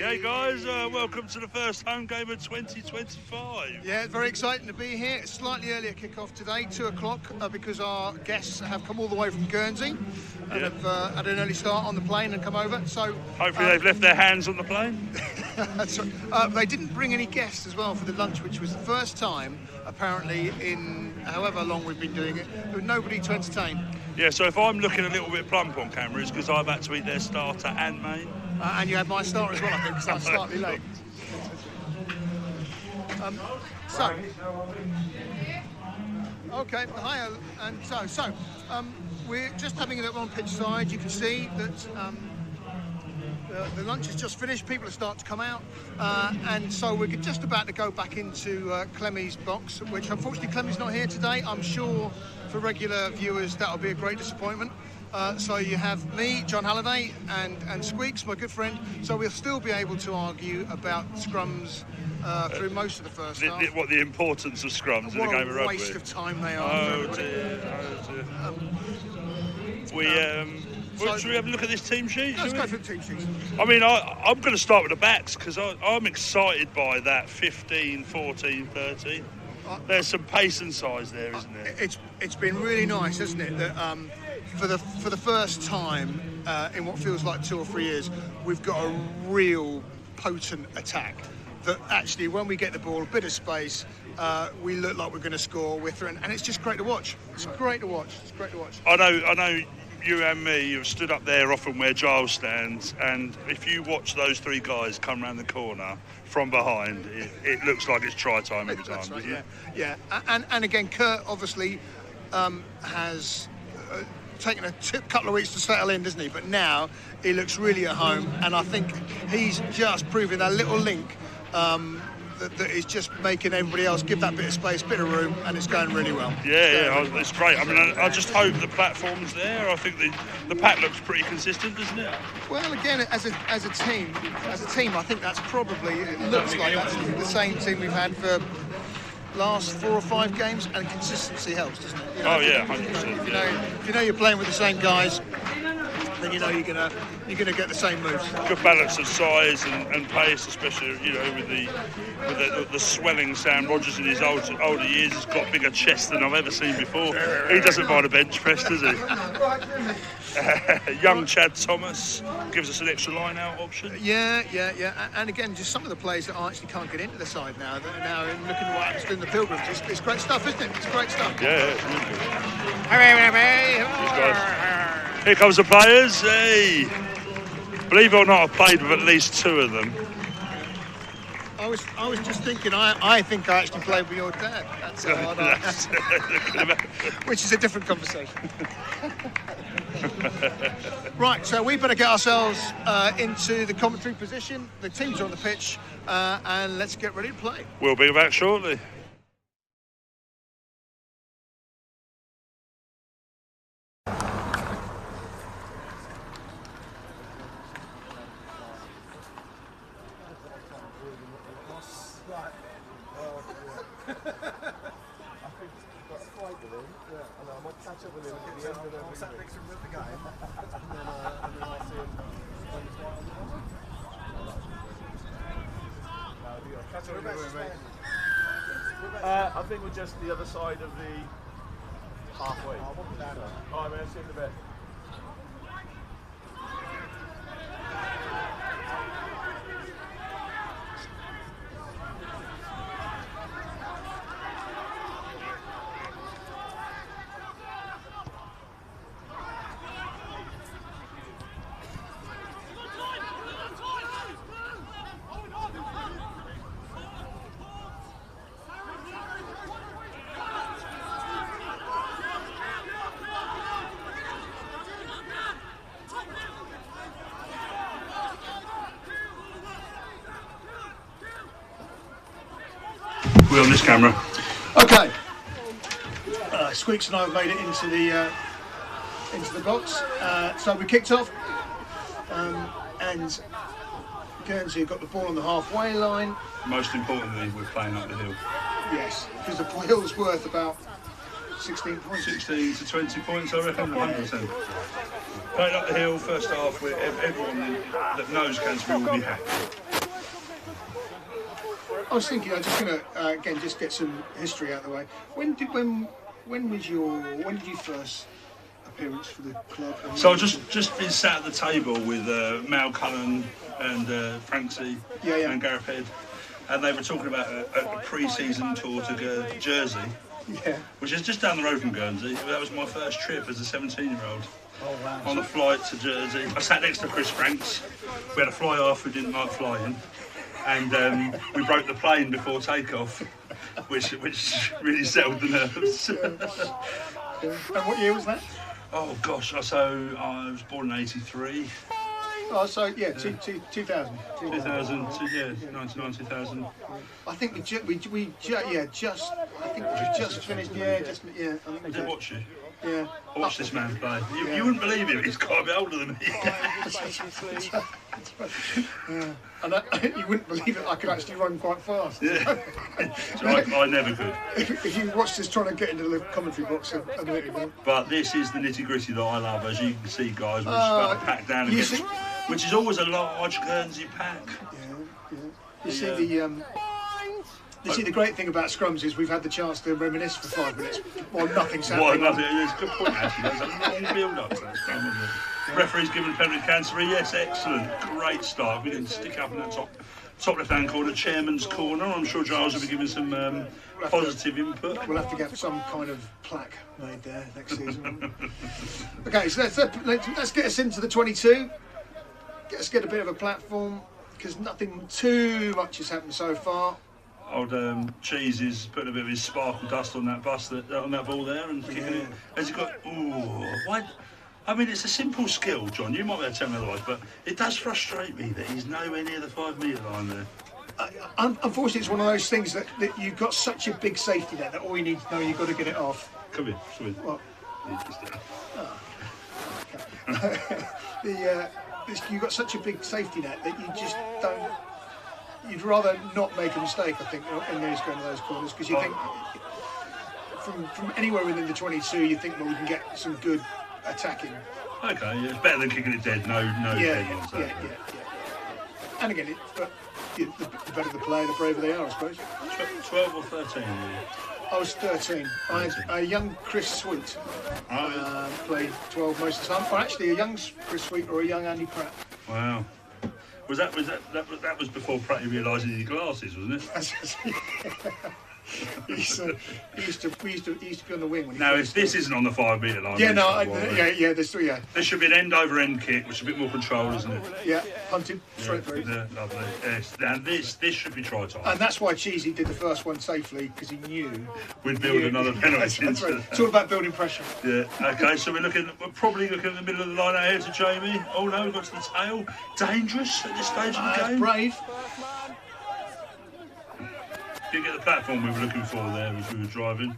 Hey guys, welcome to the first home game of 2025. Yeah, very exciting to be here. It's slightly earlier kick-off today, 2 o'clock, because our guests have come all the way from Guernsey and have had an early start on the plane and come over. So hopefully they've left their hands on the plane. That's right. They didn't bring any guests as well for the lunch, which was the first time, apparently, in however long we've been doing it, there was nobody to entertain. Yeah, so if I'm looking a little bit plump on camera, it's because I've had to eat their starter and main. And you had my starter as well, I think, because I'm slightly late. Okay, hi, and we're just having a little on pitch side. You can see that the lunch is just finished. People are starting to come out, and so we're just about to go back into Clemmy's box, which unfortunately Clemmy's not here today. I'm sure for regular viewers that'll be a great disappointment. So you have me, John Halliday, and Squeaks, my good friend. So we'll still be able to argue about scrums through most of the first half. What the importance of scrums in the game of rugby. What a waste of time they are. Oh dear. Should we have a look at this team sheet? Let's go for the team sheet. I mean, I'm going to start with the backs because I'm excited by that 15, 14, 13. There's some pace and size there, isn't there? It's been really nice, hasn't it, that for the first time in what feels like 2 or 3 years, we've got a real potent attack. That actually, when we get the ball, a bit of space, we look like we're going to score. We're through, and it's just great to watch. It's great to watch. It's great to watch. I know. You and me have stood up there often where Giles stands, and if you watch those three guys come round the corner from behind, it looks like it's try time every time. Right, yeah. And again, Kurt obviously has taken a couple of weeks to settle in, doesn't he? But now he looks really at home, and I think he's just proving that little link that is just making everybody else give that bit of space, bit of room, and it's going really well. Yeah, it's great. I mean, I just hope the platform's there. I think the pack looks pretty consistent, doesn't it? Well, again, as a team, I think that's probably, it looks like that's the same team we've had for last 4 or 5 games, and consistency helps, doesn't it? You know, 100%. If you know you're playing with the same guys, then you know you're gonna get the same moves. Good balance of size and pace, especially with the swelling Sam Rogers in his older years. He's got a bigger chest than I've ever seen before. He doesn't mind a bench press, does he? Young Chad Thomas gives us an extra line out option. Yeah. And again, just some of the players that actually can't get into the side now. That are now looking at what happens in the Pilgrims. It's great stuff, isn't it? It's great stuff. Yeah, it's really good. Here comes the players. Hey, believe it or not, I've played with at least 2 of them. I was just thinking. I think I actually played with your dad. That's how which is a different conversation. Right, so we better get ourselves into the commentary position. The teams are on the pitch, and let's get ready to play. We'll be back shortly. I think we're just the other side of the halfway. Alright man, see you in a bit. We're on this camera. Okay. Squeaks and I have made it into the box. So we kicked off, and Guernsey got the ball on the halfway line. Most importantly, we're playing up the hill. Yes, because the hill's worth about 16 points. 16 to 20 points, I reckon, 100%. Playing up the hill, first half, everyone that knows Canterbury will be happy. I was thinking, I'm just going to again just get some history out of the way. When did you first appearance for the club? So I've just been sat at the table with Mal Cullen and Francie and Gareth Head, and they were talking about a pre-season tour to Jersey, which is just down the road from Guernsey. That was my first trip as a 17-year-old. Oh, wow. On a flight to Jersey. I sat next to Chris Franks. We had a fly-off who didn't like flying, and we broke the plane before takeoff, which really settled the nerves. And what year was that? Oh gosh, so I was born in '83. Oh, so yeah, 2000. 2000, yeah, 99, 2000. I think we just finished. I think we Did watch you? Yeah. I watched this man play. You wouldn't believe him. He's quite a bit older than me. And you wouldn't believe it. I could actually run quite fast. Yeah. So I never could. If you watched us trying to get into the commentary box a minute ago. But this is the nitty gritty that I love, as you can see, guys. We're just about to pack down against, which is always a large Guernsey pack. Yeah. You see You see, the great thing about scrums is we've had the chance to reminisce for 5 minutes while nothing's happening. Well, nothing. It's a good point, actually. There's a long build-up to that scrum, wasn't it? Referee's given a penalty to Canterbury. Yes, excellent. Great start. We can stick up in that top left-hand corner, chairman's corner. I'm sure Giles will be giving some positive input. We'll have to get some kind of plaque made there next season. Okay, so let's get us into the 22. Let's get a bit of a platform, because nothing too much has happened so far. Old Cheese is putting a bit of his sparkle dust on that on that ball there and kicking it. Has he got? Ooh, why? I mean, it's a simple skill, John. You might be able to tell me otherwise, but it does frustrate me that he's nowhere near the 5 metre line there. Unfortunately, it's one of those things that you've got such a big safety net that all you need to know, you've got to get it off. Come here, swim. What? You've got such a big safety net that you just don't. You'd rather not make a mistake, I think, in those going to those corners, because you think from anywhere within the 22, you think, well, we can get some good attacking. Okay, yeah, it's better than kicking it dead. No dead ones. Yeah. And again, the better the player, the braver they are, I suppose. 12 or 13? I was 13. I had a young Chris Sweet played 12 most of the time. Or actually, a young Chris Sweet or a young Andy Pratt. Wow. That was before Pratt realised he needed glasses, wasn't it? He used to be on the wing when he. Now, if this isn't on the 5 metre line. Yeah, there's three. Yeah. There should be an end-over-end kick, which is a bit more control, isn't it? Yeah, punted straight through. Yeah, lovely. Yes. And this should be try time. And that's why Cheesy did the first one safely, because he knew we'd build another penalty. That's right. It's all about building pressure. Yeah. Okay. So we're probably looking at the middle of the line out here to Jamie. Oh no, we've got to the tail. Dangerous at this stage of the game. Brave. Didn't get the platform we were looking for there as we were driving.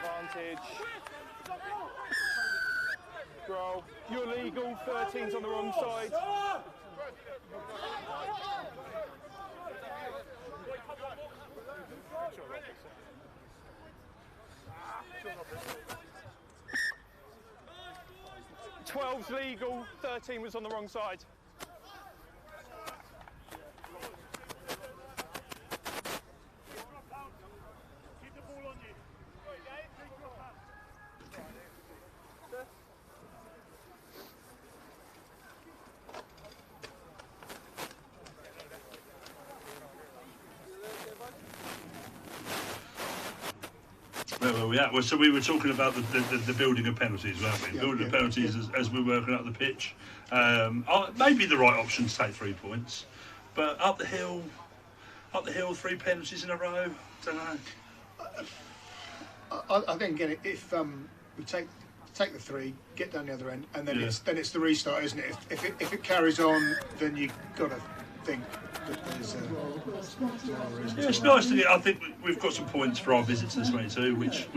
Advantage. Growl. You're legal. 13's on the wrong side. Twelve's legal, 13 was on the wrong side. Keep the ball on you. Where were we at? Well, so we were talking about the building of penalties, weren't we? Building of penalties as we're working up the pitch. Maybe the right option to take 3 points, but up the hill, 3 penalties in a row. Don't know. I think again, if we take the 3, get down the other end, and then it's the restart, isn't it? If it carries on, then you got to think that there's yeah, it's nice to get. I think we've got some points for our visit to the 22, which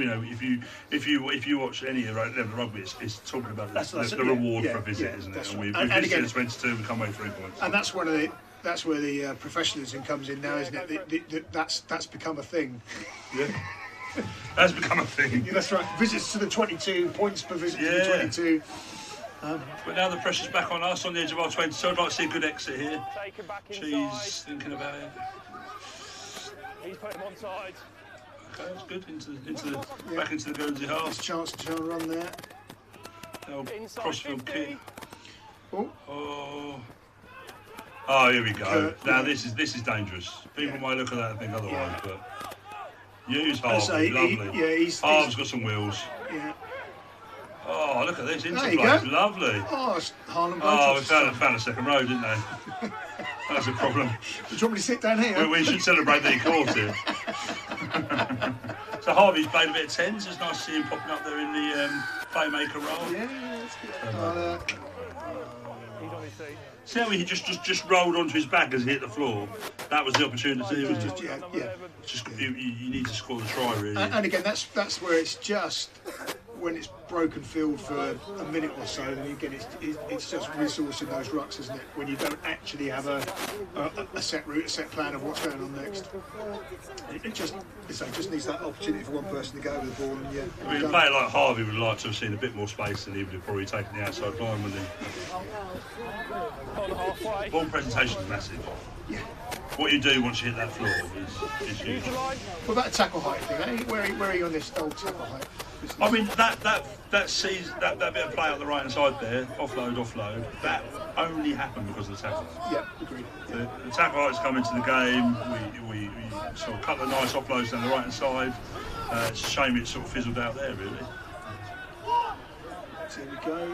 if you watch any of the rugby, it's talking about the reward for a visit, isn't it? And we've visited the 22, we come away 3 points. And that's where the professionalism comes in now, isn't it? That's become a thing. Yeah. That's become a thing. Yeah, that's right. Visits to the 22, points per visit to the 22. But now the pressure's back on us on the edge of our 22. I'd like to see a good exit here. She's thinking about it. He's put him on side. Okay, that's good. Back into the Guernsey half. There's a chance to try and run there. Crossfield kick. Oh, here we go. Now this is dangerous. People might look at that and think otherwise, but use Harvey, lovely. Harvey's got some wheels. Yeah. Oh, look at this interplay, lovely. Oh, it's Harlem. Oh, we found a second row, didn't they? That's a problem. Do you want me to sit down here? We should celebrate that he caught it. So Harvey's played a bit of tens. It's nice to see him popping up there in the playmaker role. Yeah, that's good. He's on his feet. See how he just rolled onto his back as he hit the floor? That was the opportunity. It was just you need to score the try, really. And again, that's where it's just when it's broken field for a minute or so, then again it's just resourcing those rucks, isn't it? When you don't actually have a set route, a set plan of what's going on next. It just needs that opportunity for one person to go with the ball. And a player like Harvey would like to have seen a bit more space than he would have probably taken the outside line, wouldn't he? Ball presentation is massive. Yeah. What you do once you hit that floor is huge. What about the tackle height thing? Eh? Where are you on this old tackle height? I mean that bit of play on the right hand side there, offload, that only happened because of the tackle. Yeah, agreed. The tackle heights come into the game. We saw a couple of nice offloads down the right hand side. It's a shame it sort of fizzled out there, really. So here we go.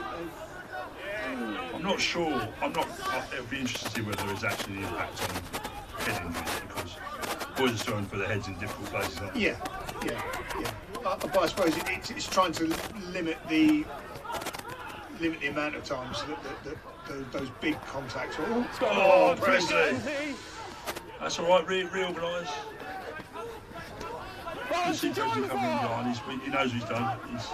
I'm not sure. It'll be interesting to see whether there's actually an impact on head injuries, because boys are starting to put their heads in difficult places. Yeah. But I suppose it's trying to limit the amount of times that those big contacts. Oh, Presley! That's all right. Reorganise. You see Presley coming in behind. He knows what he's done. He's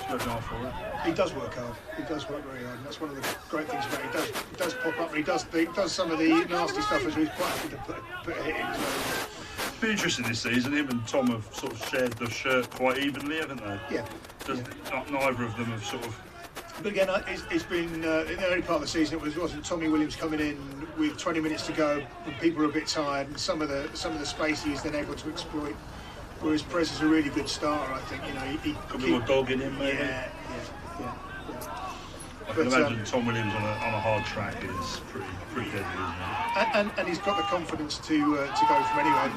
working hard for it. He does work hard. He does work very hard, and that's one of the great things about it. He does pop up, and he does some of the nasty stuff as we've quite happy to put a hit in as well. It's been interesting this season. Him and Tom have sort of shared the shirt quite evenly, haven't they? Yeah. Neither of them have sort of. But again, it's been in the early part of the season. It wasn't Tommy Williams coming in with 20 minutes to go when people are a bit tired, and some of the space he's then able to exploit. Whereas Prez is a really good starter, I think. He got a bit more dog in him, maybe. Yeah. I can imagine Tom Williams on a hard track is pretty deadly, isn't he? And he's got the confidence to go from anywhere.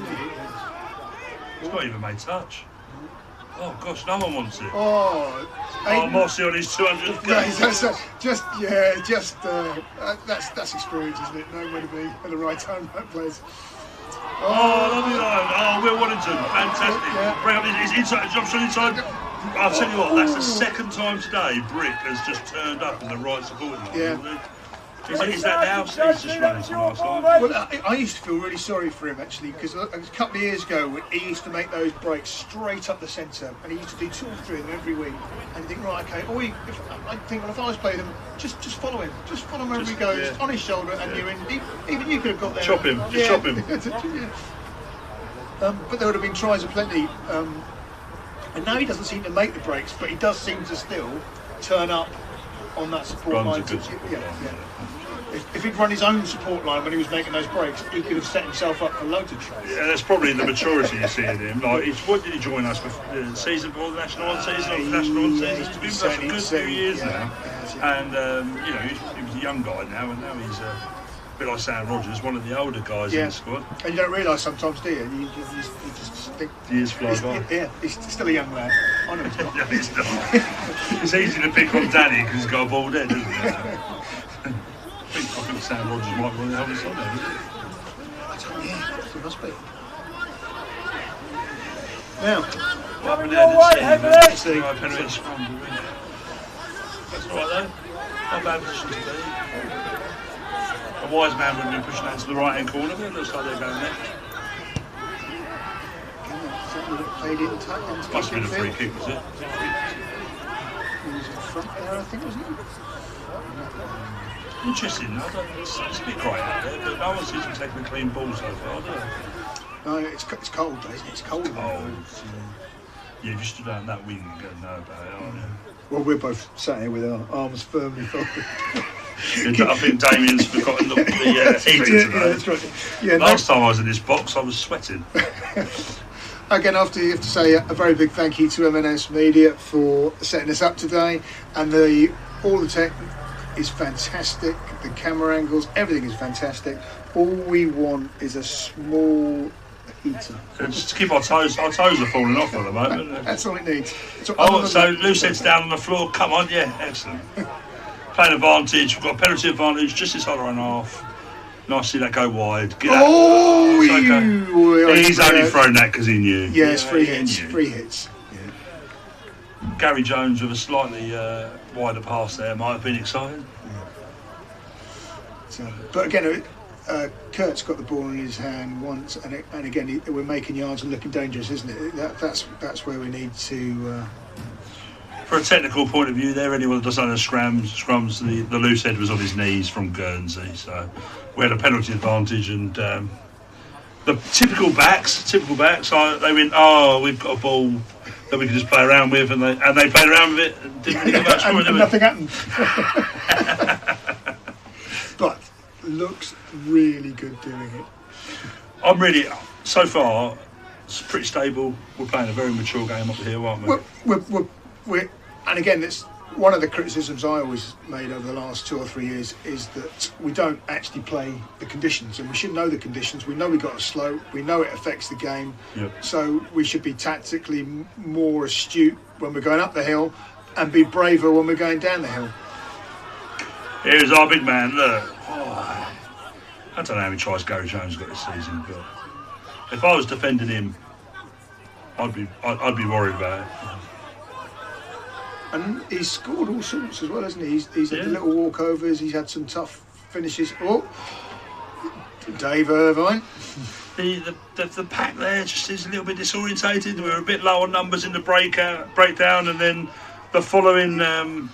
He's not even made touch. Oh gosh, no one wants it. Oh, Mossy on his 200th game. That's experience, isn't it? Knowing where to be at the right time, right place. Lovely line. Oh, Will Wellington, fantastic. Yeah. Bring up his inside, jump shot inside. I'll tell you what, that's the second time today Brick has just turned up in the right supporting line. Yeah. Is that now? He's just running from our side. Well, I used to feel really sorry for him, actually, because a couple of years ago he used to make those breaks straight up the centre, and he used to do 2 or 3 of them every week. And you think, right, okay, if I was playing him, just follow him. Just follow him wherever he goes, on his shoulder, and you're in. Even you could have got there. Chop him, chop him. But there would have been tries aplenty. And now he doesn't seem to make the breaks, but he does seem to still turn up on that support line. If he'd run his own support line when he was making those breaks, he could have set himself up for loads of tries. Yeah, that's probably the maturity you see in him. Like, what did he join us with? The season before the national one season, or the national one season? He's been with us a good few years now. And he was a young guy now, and now he's a bit like Sam Rogers, one of the older guys in the squad. And you don't realise sometimes, do you? You just think years fly by. Yeah, he's still a young lad. I know he's not. No, he's not. It's easy to pick on Danny because he's got a bald head, isn't it? I think Sam Rogers might be one of the oldest on there, isn't he? Yeah, he must be. Now, coming your way, Henry! That's all right though. Not bad position to be. A wise man would have been pushing that to the right-hand corner, but it looks like they're going left. Played it tight. Must have been a free kick, was it? He was in front there, I think, wasn't he? Interesting. It's a bit quiet out there, but no one seems to be taking a clean ball so far, do they? No, it's cold, isn't it? It's cold. Oh, yeah, if you stood out in that wing, you're going to know about it, aren't you? Well, we're both sat here with our arms firmly folded. I think Damien's forgotten the heater today. Yeah, that's right. Yeah, Last time I was in this box, I was sweating. Again, after you have to say a very big thank you to M&S Media for setting us up today, and all the tech is fantastic. The camera angles, everything is fantastic. All we want is a small heater. Just to keep our toes are falling off at the moment. That's all it needs. So loose head's down on the floor. Come on, yeah, excellent. Playing advantage. We've got a penalty advantage just inside our own half. Nice to see that go wide. Get He's only thrown that because he knew. Yeah, it's free hits. Free hits. Yeah. Gary Jones with a slightly wider pass there might have been exciting. Yeah. But again, Kurt's got the ball in his hand once, and again we're making yards and looking dangerous, isn't it? That's where we need to. For a technical point of view, there, anyone that doesn't know scrums, the loose head was on his knees from Guernsey, so we had a penalty advantage, and the typical backs, they went, oh, we've got a ball that we can just play around with, and they played around with it, and didn't really get much score, and nothing happened. But looks really good doing it. So far, it's pretty stable. We're playing a very mature game up here, aren't we? And again, it's one of the criticisms I always made over the last 2 or 3 years is that we don't actually play the conditions, and we should know the conditions. We know we got a slope, we know it affects the game, so we should be tactically more astute when we're going up the hill and be braver when we're going down the hill. Here's our big man, look. Oh, I don't know how many tries Gary Jones got this season, but if I was defending him, I'd be worried about it. And he's scored all sorts as well, hasn't he? He's had little walkovers. He's had some tough finishes. Oh, Dave Irvine. The pack there just is a little bit disorientated. We were a bit low on numbers in the breakdown, and then the following. The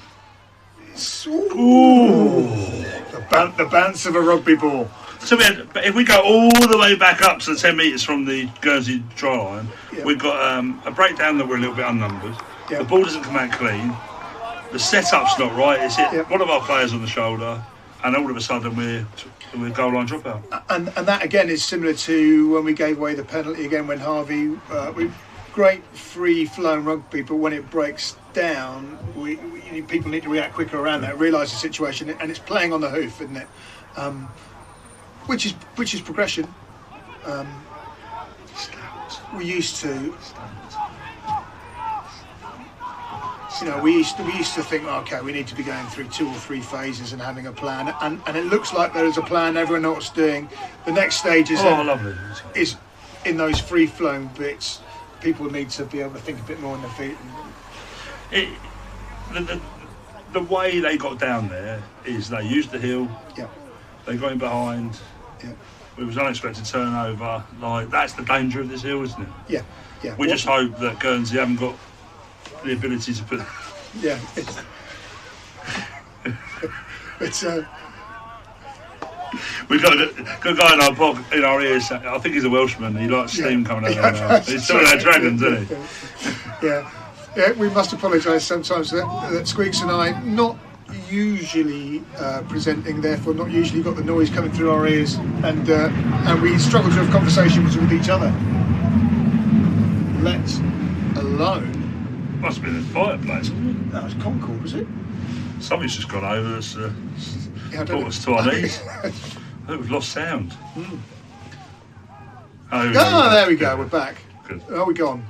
bounce of a rugby ball. So if we go all the way back up to the 10 metres from the Guernsey try line, we've got a breakdown that we're a little bit unnumbered. The ball doesn't come out clean. The setup's not right. It's hit one of our players on the shoulder, and all of a sudden we're goal line dropout. And that again is similar to when we gave away the penalty again when Harvey. Great free flowing rugby, but when it breaks down, people need to react quicker around that, realise the situation, and it's playing on the hoof, isn't it? Which is progression. We used to. We used to think, okay, we need to be going through 2 or 3 phases and having a plan, and it looks like there is a plan. Everyone knows what it's doing. The next stage is is in those free flowing bits. People need to be able to think a bit more on their feet. The way they got down there is they used the hill. Yeah. They got in behind. Yeah. It was unexpected turnover. That's the danger of this hill, isn't it? Yeah. Yeah. We just hope that Guernsey haven't got the ability to put. Yeah. It's we've got a good guy in our ears. I think he's a Welshman. He likes steam coming out of our mouth. He's talking about dragons, isn't he? Yeah. We must apologise sometimes that Squeaks and I not usually presenting, therefore not usually got the noise coming through our ears, and we struggle to have conversations with each other. Let alone. Must have been a fireplace, wasn't it? That was Concord, was it? Somebody's just gone over us, brought us to our knees. I think we've lost sound. There we go. We're back. Good. Oh, we're gone.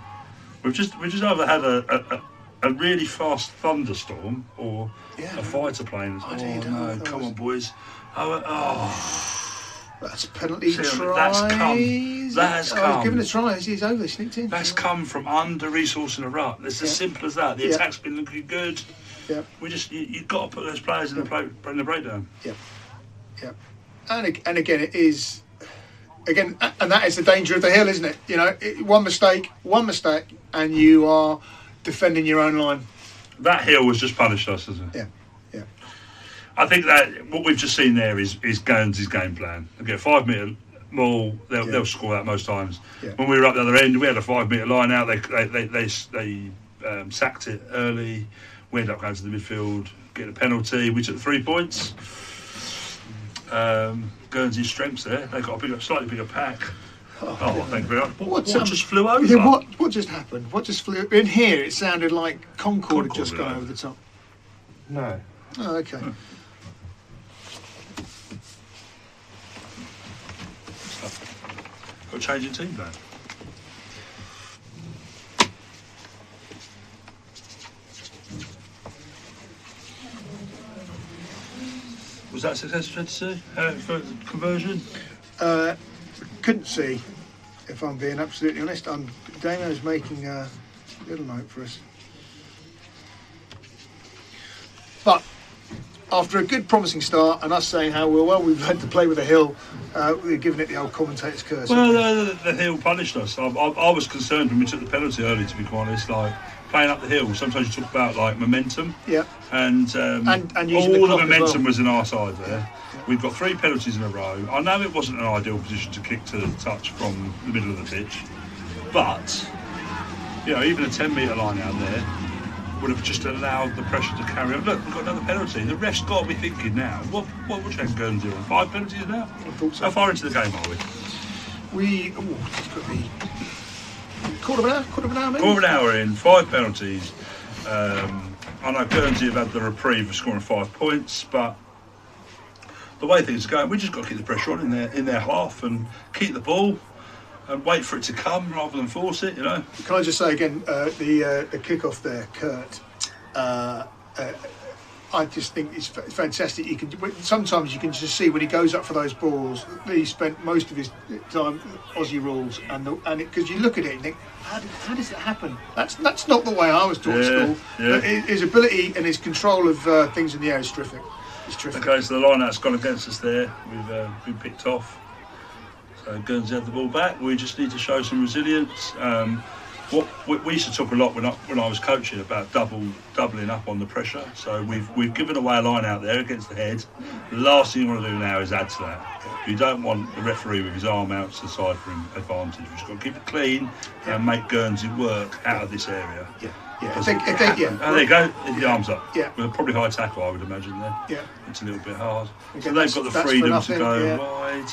We've just either had a really fast thunderstorm or a fighter plane. No, come on, boys. That's a penalty try. That has come. He's given a try. He's over, sneaked in. That's come from under-resourcing a rut. It's as simple as that. The attack's been looking good. Yeah. You've got to put those players in the breakdown. Yeah. Yeah. And again, it is. Again, and that is the danger of the hill, isn't it? You know, one mistake, and you are defending your own line. That hill was just punished us, isn't it? Yeah. I think that what we've just seen there is Guernsey's game plan. They get a 5 metre maul, they'll score that most times. Yeah. When we were up the other end, we had a 5 metre line out. They sacked it early. We ended up going to the midfield, getting a penalty. We took the 3 points. Guernsey's strengths there. They got a slightly bigger pack. Oh, thank you very much. What just flew over? Yeah, what just happened? What just flew in here? It sounded like Concorde had just gone over the top. No. Oh, okay. Got a change in team plan. Was that successful to see? For conversion? Couldn't see, if I'm being absolutely honest. Damo's making a little note for us. But after a good promising start and us saying how well we've had to play with the hill, we've given it the old commentator's curse. Well, the hill punished us. I was concerned when we took the penalty early, to be quite honest. Like, playing up the hill, sometimes you talk about like momentum. Yeah. And all the momentum was in our side there. Yeah. We've got 3 penalties in a row. I know it wasn't an ideal position to kick to the touch from the middle of the pitch, but you know, even a 10 metre line out there would have just allowed the pressure to carry on. Look, we've got another penalty. The ref's got to be thinking now. What would Guernsey on? 5 penalties now? I thought so. How far into the game are we? It's got to be quarter of an hour maybe? Quarter of an hour in, 5 penalties. I know Guernsey have had the reprieve of scoring 5 points, but the way things are going, we just got to keep the pressure on in their half and keep the ball and wait for it to come rather than force it, you know. Can I just say again, the kickoff there, Kurt, I just think it's fantastic. Sometimes you can just see when he goes up for those balls, he spent most of his time Aussie rules, and because you look at it and think, how does it happen? That's not the way I was taught at school. Yeah. But his ability and his control of things in the air is terrific. It's terrific. Okay, so the line-out's gone against us there. We've been picked off. So Guernsey had the ball back. We just need to show some resilience. What we used to talk a lot when I was coaching about doubling up on the pressure. So we've given away a line out there against the head. The last thing you want to do now is add to that. You don't want the referee with his arm out to the side for an advantage. We've just got to keep it clean and make Guernsey work out of this area. Yeah. Oh, there you go. The arms up. Yeah. With a probably high tackle, I would imagine there. Yeah. It's a little bit hard. Again, so they've got the freedom to go wide.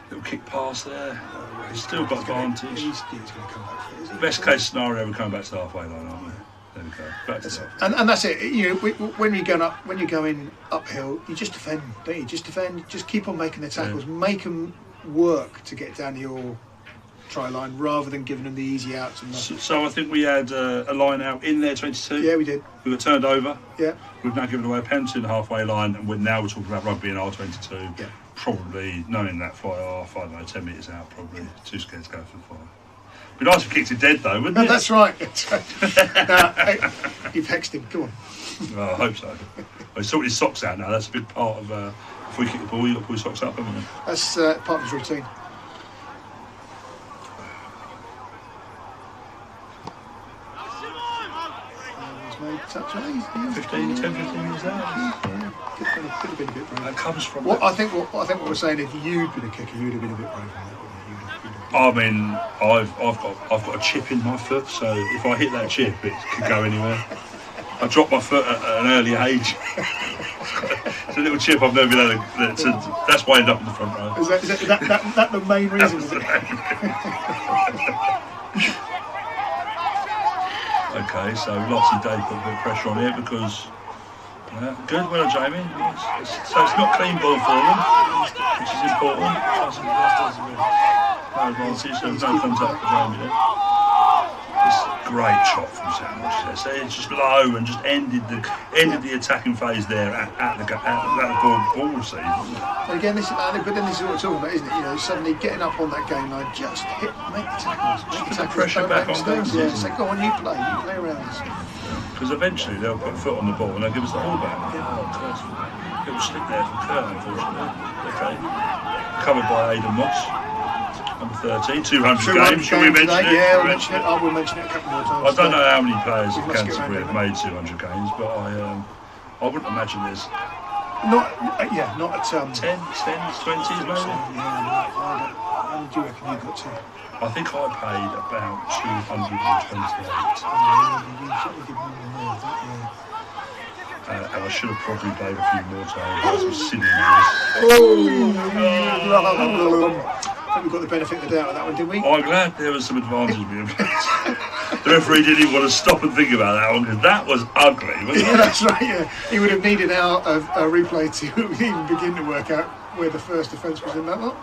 Little kick pass there. He's still got advantage. He's going to come back for it, isn't he? Best case scenario, we're coming back to the halfway line, aren't we? There we go. Back to that. And that's it. You know, when you're going uphill, you just defend, don't you? Just defend. Just keep on making the tackles. Yeah. Make them work to get down your try line rather than giving them the easy outs. And so I think we had a line out in their 22. Yeah, we did. We got turned over. Yeah. We've now given away a penalty in the halfway line, and we're talking about rugby in R22. Yeah. Probably knowing that fly off, I don't know, 10 metres out, probably too scared to go for the fly. Be nice if we kicked it dead though, wouldn't it? That's right. You've hexed him. Come on. Well, I hope so. Well, he's sorted his socks out now. That's a big part of if we kick the ball, you've got to pull your socks up, haven't you? That's part of his routine. Touch, 10, 15 years out. Could have been a bit brave. That comes from. I think what we're saying, if you'd been a kicker, you'd have been a bit braver. I mean, I've got a chip in my foot, so if I hit that chip, it could go anywhere. I dropped my foot at an early age. It's a little chip I've never been able to. That's why I ended up in the front row. Is that the main reason? Is it? Okay, so Lottie Day put a bit of pressure on here because good, well Jamie. So it's not clean ball for them, which is important. No advantage, so there's no contact for Jamie there. This great shot from Sandwich there. So it's just low and just ended the attacking phase there at the ball receive. And again, this is what we're talking about, isn't it? You know, suddenly getting up on that game line, just make the tackles, put the pressure back on them. Yeah, say, go on, you play around us. Because eventually they'll put a foot on the ball and they'll give us the ball back. Yeah. Little slip there from Kurt, unfortunately. Okay. Covered by Aidan Moss. Number 13, 200 games. Shall we mention it? Yeah, we'll mention it. I will mention it a couple more times. I don't know how many players at Canterbury have made 200 games, but I wouldn't imagine there's not at 10, 20s maybe. How do you reckon you got to? I think I paid about 228. And I should have probably played a few more times. I was sitting I think we got the benefit of the doubt of that one, didn't we? I'm glad there was some advantage being played. The referee didn't even want to stop and think about that one because that was ugly, wasn't it? Yeah, that's right, yeah. He would have needed a replay to even begin to work out where the first offence was in that lot.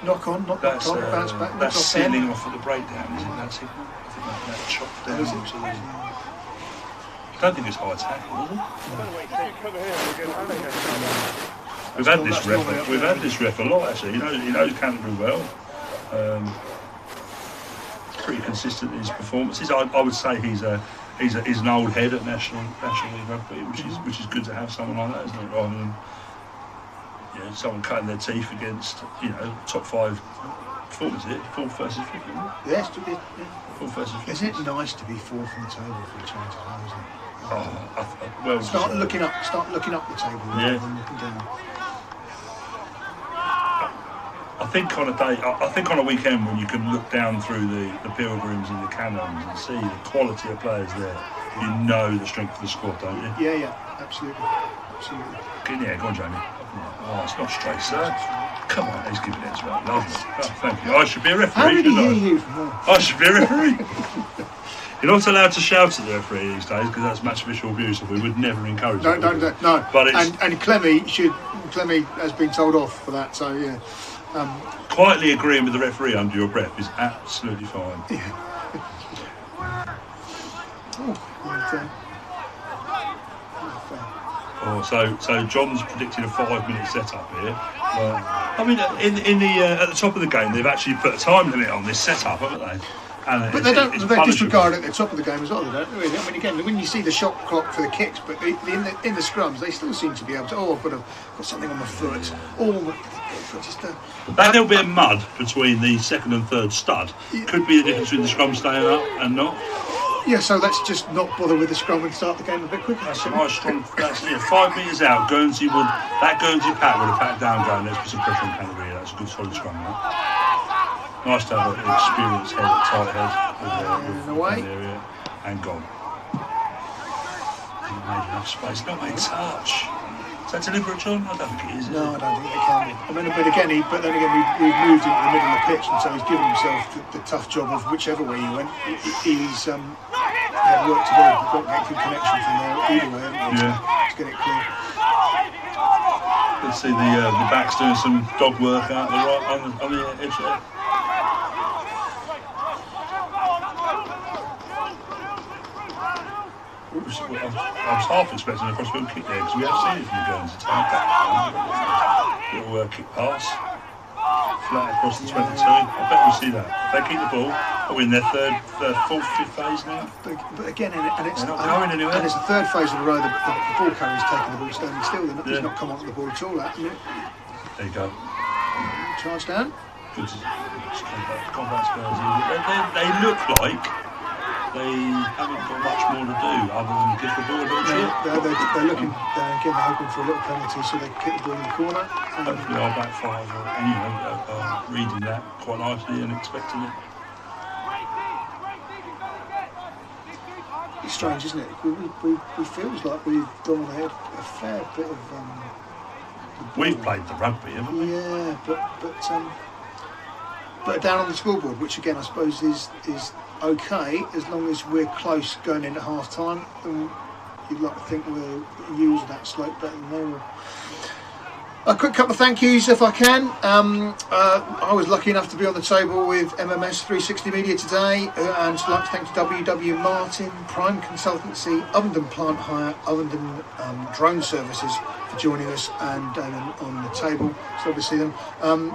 Knock on, bounce back. That's sealing off at the breakdown, isn't it? That's it. I think that chopped down. I don't think it's high tackle, is it? We've had this ref a lot actually. He knows Canterbury well. Pretty consistent in his performances. I would say he's an old head at National League Rugby, which is good to have someone like that, isn't it? Rather than someone cutting their teeth against top 5 performance. Is it 4th versus 5th? Yes, 4th versus 5th. Isn't it nice to be 4th on the table for a change of life, isn't it? Well, start looking up the table rather than looking down. I think on a weekend when you can look down through the pilgrims and the cannons and see the quality of players there, you know the strength of the squad, don't you? Yeah, absolutely. Yeah, go on, Jamie. Oh, it's not straight, sir. Come on, he's giving it as well. Lovely. Oh, thank you. I should be a referee. How did he hear you? I should be a referee. You're not allowed to shout at the referee these days because that's match visual abuse, and we would never encourage it. No. But and Clemmy has been told off for that, so yeah. Quietly agreeing with the referee under your breath is absolutely fine. Yeah. So John's predicted a 5-minute setup here. I mean, in the at the top of the game, they've actually put a time limit on this setup, haven't they? But they disregard it at the top of the game as well, they don't really. I mean, again, when you see the shot clock for the kicks, but in the scrums, they still seem to be able to, I've got something on my foot. That little bit of mud between the second and third stud could be the difference between the scrum staying up and not. Yeah, so let's just not bother with the scrum and start the game a bit quicker. That's a nice strong. 5 metres out, Guernsey Guernsey pack would have packed down going. Let's put some pressure on Canterbury. That's a good solid scrum. Right? Nice to have an experienced head, tight head, with area and gone. Not made enough space. Not made touch. Is that deliberate, John? I don't think it is. No, I don't think it can be. I mean, but then again, we've moved into the middle of the pitch, and so he's given himself the tough job of whichever way he went. He's had work to do. He's got to get good connection from there either way, to get it clear. Let's see the backs doing some dog work out on the edge there. I was half expecting a crossfield kick there because we have seen it from the Guernsey team. Little kick pass, flat across the 22. I bet we'll see that. If they keep the ball, are we in their fourth, fifth phase now? But again, it's not going anywhere. And it's the third phase of the row. The ball carrier's taking the ball standing still. He's not come onto the ball at all. There you go. Charge down. Good combat Spurs. They look like they haven't got much more to do other than give the ball a little chip. They're looking, they're hoping for a little penalty so they can kick the ball in the corner. Hopefully our back five are reading that quite nicely and expecting it. It's strange, isn't it? We feels like we've dominated a fair bit of. We've played the rugby, haven't we? Yeah, but down on the scoreboard, which again I suppose is okay as long as we're close going into half time, and you'd like to think we'll use that slope better than they will. A quick couple of thank yous if I can. I was lucky enough to be on the table with MMS 360 Media today, and I'd like to thank W.W. Martin, Prime Consultancy, Ovenden Plant Hire, Ovenden Drone Services for joining us and on the table. So obviously them.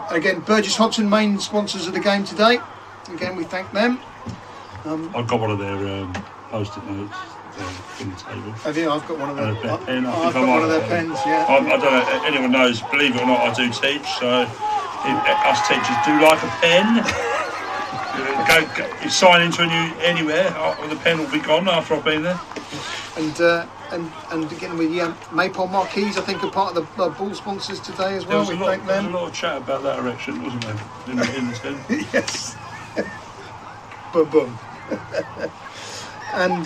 Again, Burgess Hodgson, main sponsors of the game today. Again, we thank them. I've got one of their post-it notes. in the table. Have you? I've got one of them. I've got one of their pens, yeah. I don't know if anyone knows, believe it or not, I do teach, so us teachers do like a pen. You sign into anywhere, the pen will be gone after I've been there. And again, with Maypole Marquees, I think, are part of the ball sponsors today as well. There was a lot of chat about that erection, wasn't there, in the tin? Yes. Boom, boom. And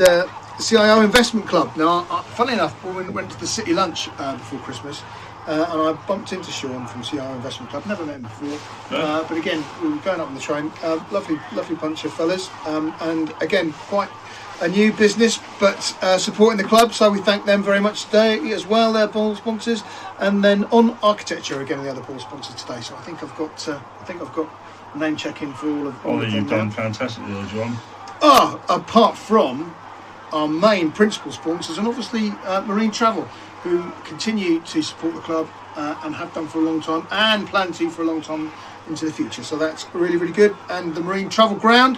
CIO Investment Club. Now, funnily enough, we went to the city lunch before Christmas, and I bumped into Sean from CIO Investment Club. Never met him before, no. But again, we were going up on the train. Lovely bunch of fellas, and again, quite a new business, but supporting the club. So we thank them very much today as well. Their ball sponsors, and then On Architecture again, the other ball sponsors today. So I think I've got name checking for all of them. Oh, you've done fantastically there, John. Apart from our main principal sponsors, and obviously Marine Travel, who continue to support the club and have done for a long time, and plan to for a long time into the future. So that's really, really good. And the Marine Travel Ground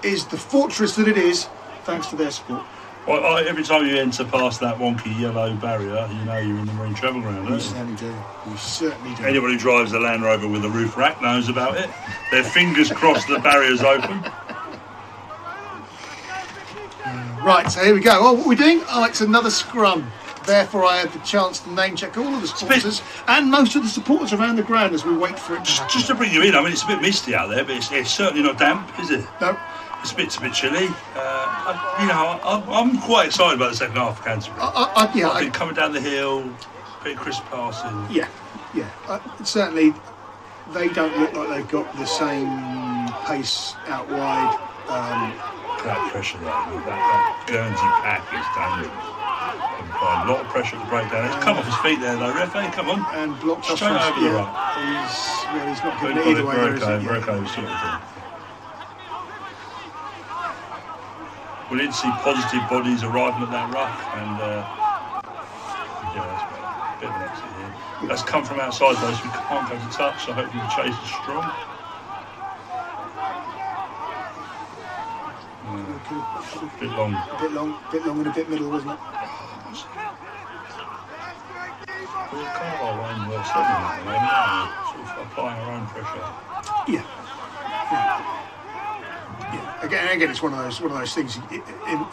is the fortress that it is, thanks to their support. Well, every time you enter past that wonky yellow barrier, you know you're in the Marine Travel Ground, don't you? We certainly do. Anybody who drives a Land Rover with a roof rack knows about it. Their fingers crossed the barrier's open. Right, so here we go. Oh, what are we doing? Oh, it's another scrum. Therefore, I had the chance to name check all of the sponsors and most of the supporters around the ground as we wait for it. Just to bring you in, I mean, it's a bit misty out there, but it's certainly not damp, is it? No. It's a bit chilly. I'm quite excited about the second half of Canterbury. I think coming down the hill, pretty crisp passing. Yeah. Certainly, they don't look like they've got the same pace out wide. That pressure though, that Guernsey pack is dangerous. By a lot of pressure at the breakdown. He's come off his feet there though, ref, come on. And blocked straight off over the right. He's not giving it either way. Verco sort of thing. We didn't see positive bodies arriving at that ruck, and that's a bit of an exit here. That's come from outside though, so we can't go to touch, so hopefully the chase is strong. Bit long and a bit middle, wasn't it? We're kind of our own worst enemy at the moment, sort of applying our own pressure. Yeah. Again, it's one of those things.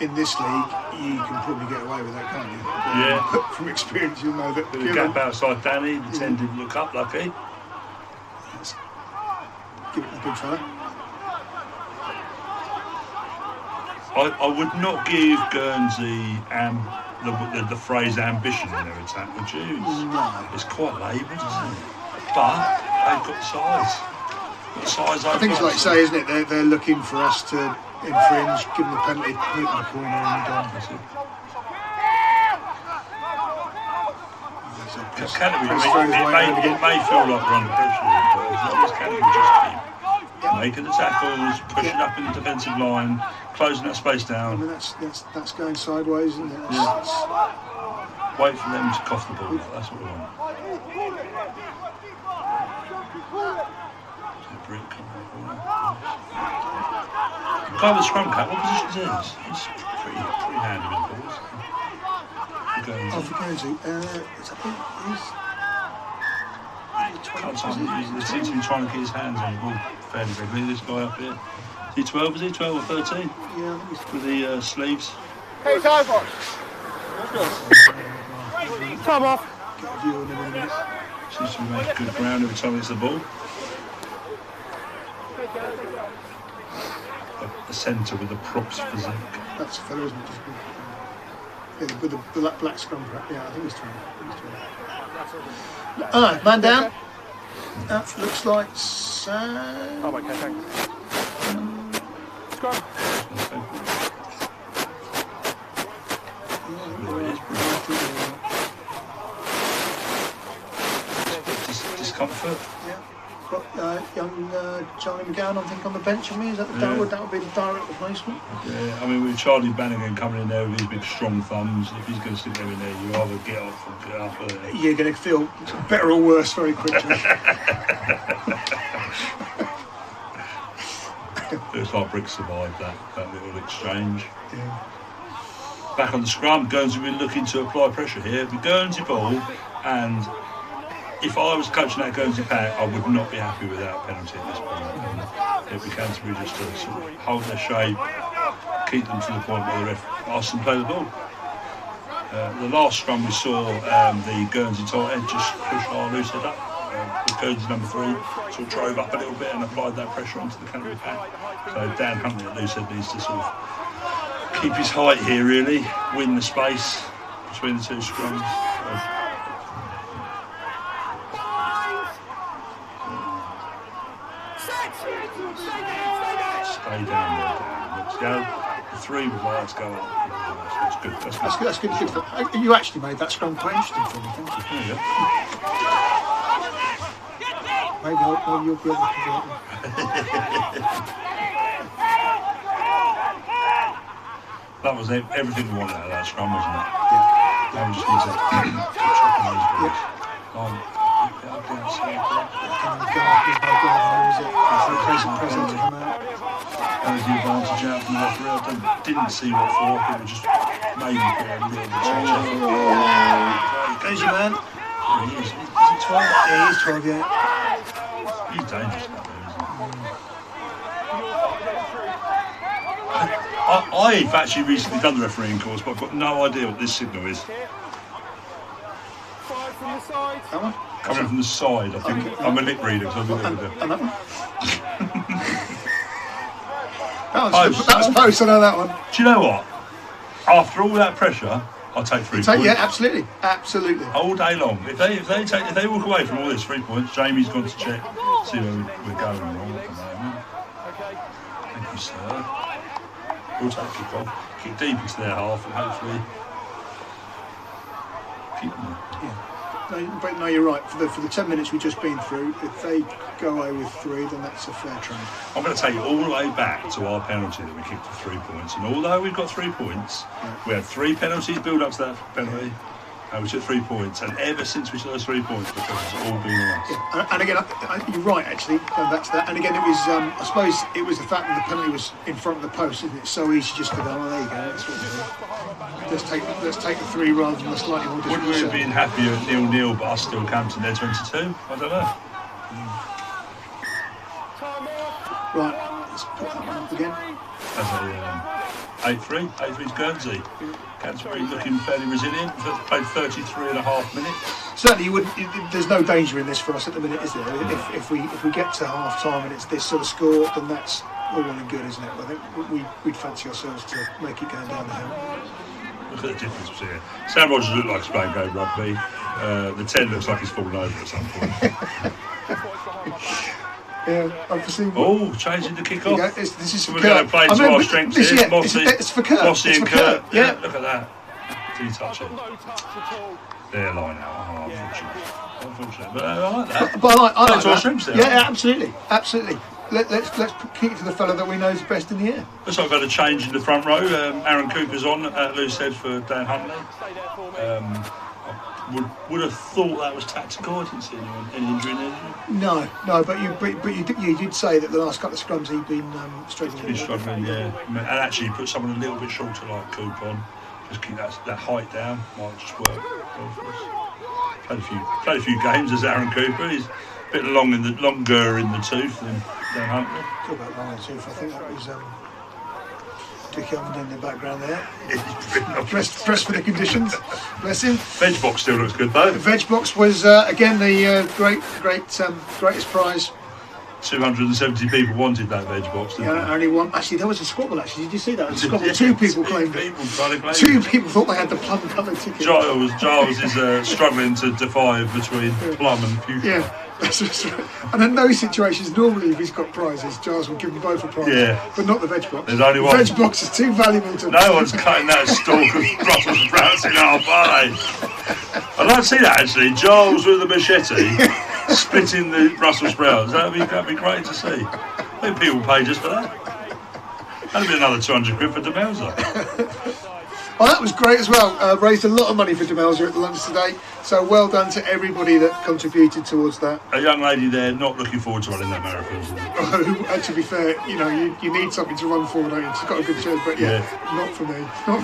In this league, you can probably get away with that, can't you? Yeah. From experience, you'll know that. The gap outside Danny, the 10 didn't look up, lucky. Let's give it a good try. I would not give Guernsey the phrase ambition in their attack, would you? No. It's quite laboured, isn't it? But they've got size. I think it's like you say, isn't it? They're looking for us to infringe, give them the penalty, put it in the corner, and that's it. Canterbury, it may feel like we're under pressure, but as long as Canterbury just keep making the tackles, pushing up in the defensive line, closing that space down. I mean, that's going sideways, isn't it? Wait for them to cough the ball. That's what we want. The guy with the scrum cap, what position is this? He's pretty handy with the balls. For Guernsey. He seems to be trying to get his hands on the ball fairly regularly. This guy up here. Is he 12? Is he 12 or 13? Yeah, I think he's with the sleeves. Hey, time off. Time off. Get a view on him in a minute. Seems to be making good ground every time it's the ball. A centre with a props physique. That's a fellow, isn't it? With the black scrum prep. Yeah, I think he's 20. Man down. That looks like Sam. Oh, okay, thanks. Scrum. Discomfort. Yeah. Got young Charlie McGowan, I think, on the bench for me. Is that that would be the direct replacement? Yeah, I mean, with Charlie Bannigan coming in there with his big strong thumbs, if he's going to sit there in there, you either get off or get up. You're going to feel better or worse very quickly. Looks like Brick survived that little exchange. Yeah. Back on the scrum, Guernsey will be looking to apply pressure here. The Guernsey ball, and if I was coaching that Guernsey pack, I would not be happy with that penalty at this point. It'd be Canterbury just to sort of hold their shape, keep them to the point where the ref asks them to play the ball. The last scrum we saw, the Guernsey tight end just pushed our loose head up. The Guernsey number 3 sort of drove up a little bit and applied that pressure onto the Canterbury pack. So Dan Huntley at loose head needs to sort of keep his height here, really, win the space between the two scrums. Stay down there, Dan. Let's go. The 3 was like, let's go up. That's good. That's good. You actually made that scrum quite interesting for me, thank you. There you go. Maybe you'll be able to do it. That was everything we wanted out of that scrum, wasn't it? Yeah. Now we just need to keep chopping these balls. Present to come out. That was the advantage out from the referee. I didn't see what for, but it just made me put a little bit of effort. There's your man. Is he 12? Yeah, he's 12, yeah. He's dangerous that way, isn't he? I've actually recently done the refereeing course, but I've got no idea what this signal is. Come on. Coming from the side, I think. Okay. I'm a lip reader, so I'm a lip reader. That was close, I know that one. Do you know what? After all that pressure, I'll take 3 points. Yeah, absolutely. Absolutely. All day long. If they walk away from all this 3 points, Jamie's gone to check, see where we're going wrong at the moment. Thank you, sir. We'll take kickoff, kick deep into their half, and hopefully keep them there. Yeah. But no, you're right. For the 10 minutes we've just been through, if they go away with 3, then that's a fair trade. I'm going to take you all the way back to our penalty that we kicked for 3 points. And although we've got 3 points, we had 3 penalties build up to that penalty, and we took 3 points. And ever since we took those 3 points, the pressure's all been on us. Yeah. And again, you're right, actually, going back to that. And again, it was, I suppose, it was the fact that the penalty was in front of the post, isn't it? So easy just to go, oh, there you go, that's what we do. Let's take the 3 rather than the slightly more difficult. Wouldn't we have been happier at 0-0, but us still counting their 22? I don't know. Right, let's put that one up again. That's a 8-3. 8-3's Guernsey. Canterbury looking fairly resilient. Played 33.5 minutes. Certainly, there's no danger in this for us at the minute, is there? If we get to half time and it's this sort of score, then that's all well and good, isn't it? I think we'd fancy ourselves to make it going down the hill. Look at the difference between it. Sam Rogers looked like he's playing go rugby. The 10 looks like he's fallen over at some point. Yeah, obviously. Oh, changing the kick-off. This is for we're Kurt. going to play to our strengths here. It's for Kurt. Mossy and Kurt. Yeah, look at that. Did he touch it? Their line out. Oh, unfortunate. But I like that. But I like to our strengths there. Yeah, absolutely. Let's kick it to the fella that we know is best in the air. Looks like I've got a change in the front row. Aaron Cooper's on at loose head for Dan Huntley. Would have thought that was tactical. I didn't see any injury in there. No, but you did say that the last couple of scrums he'd been struggling. He's been struggling, yeah. And actually put someone a little bit shorter like Cooper on. Just keep that height down. Might just work well for us. Played a few games as Aaron Cooper. He's a bit longer in the tooth than Dan Huntley. Talk about long in the tooth. I think that was Dick Elmond in the background there. Pressed for the conditions. Bless him. Veg box still looks good though. The veg box was again the greatest prize. 270 people wanted that veg box, didn't they? Only one. Actually, there was a squabble. Actually, did you see that? A squabble. 2 people claimed it. 2 people thought they had the plum-coloured ticket. Giles is struggling to divide between plum and fuchsia. Yeah. That's right. And in those situations, normally if he's got prizes, Giles will give them both a prize. Yeah. But not the veg box. There's only one. The veg box is too valuable to. No one's cutting that stalk of Brussels sprouts in half, are they? I'd like to see that actually. Giles with a machete splitting the Brussels sprouts. That'd be great to see. I think people pay just for that. That'd be another 200 quid for Demelza. Oh, that was great as well. Raised a lot of money for Demelza at the lunch today. So well done to everybody that contributed towards that. A young lady there not looking forward to running that marathon. And to be fair, you know, you need something to run for, don't you? She's got a good chance, but not for me. No.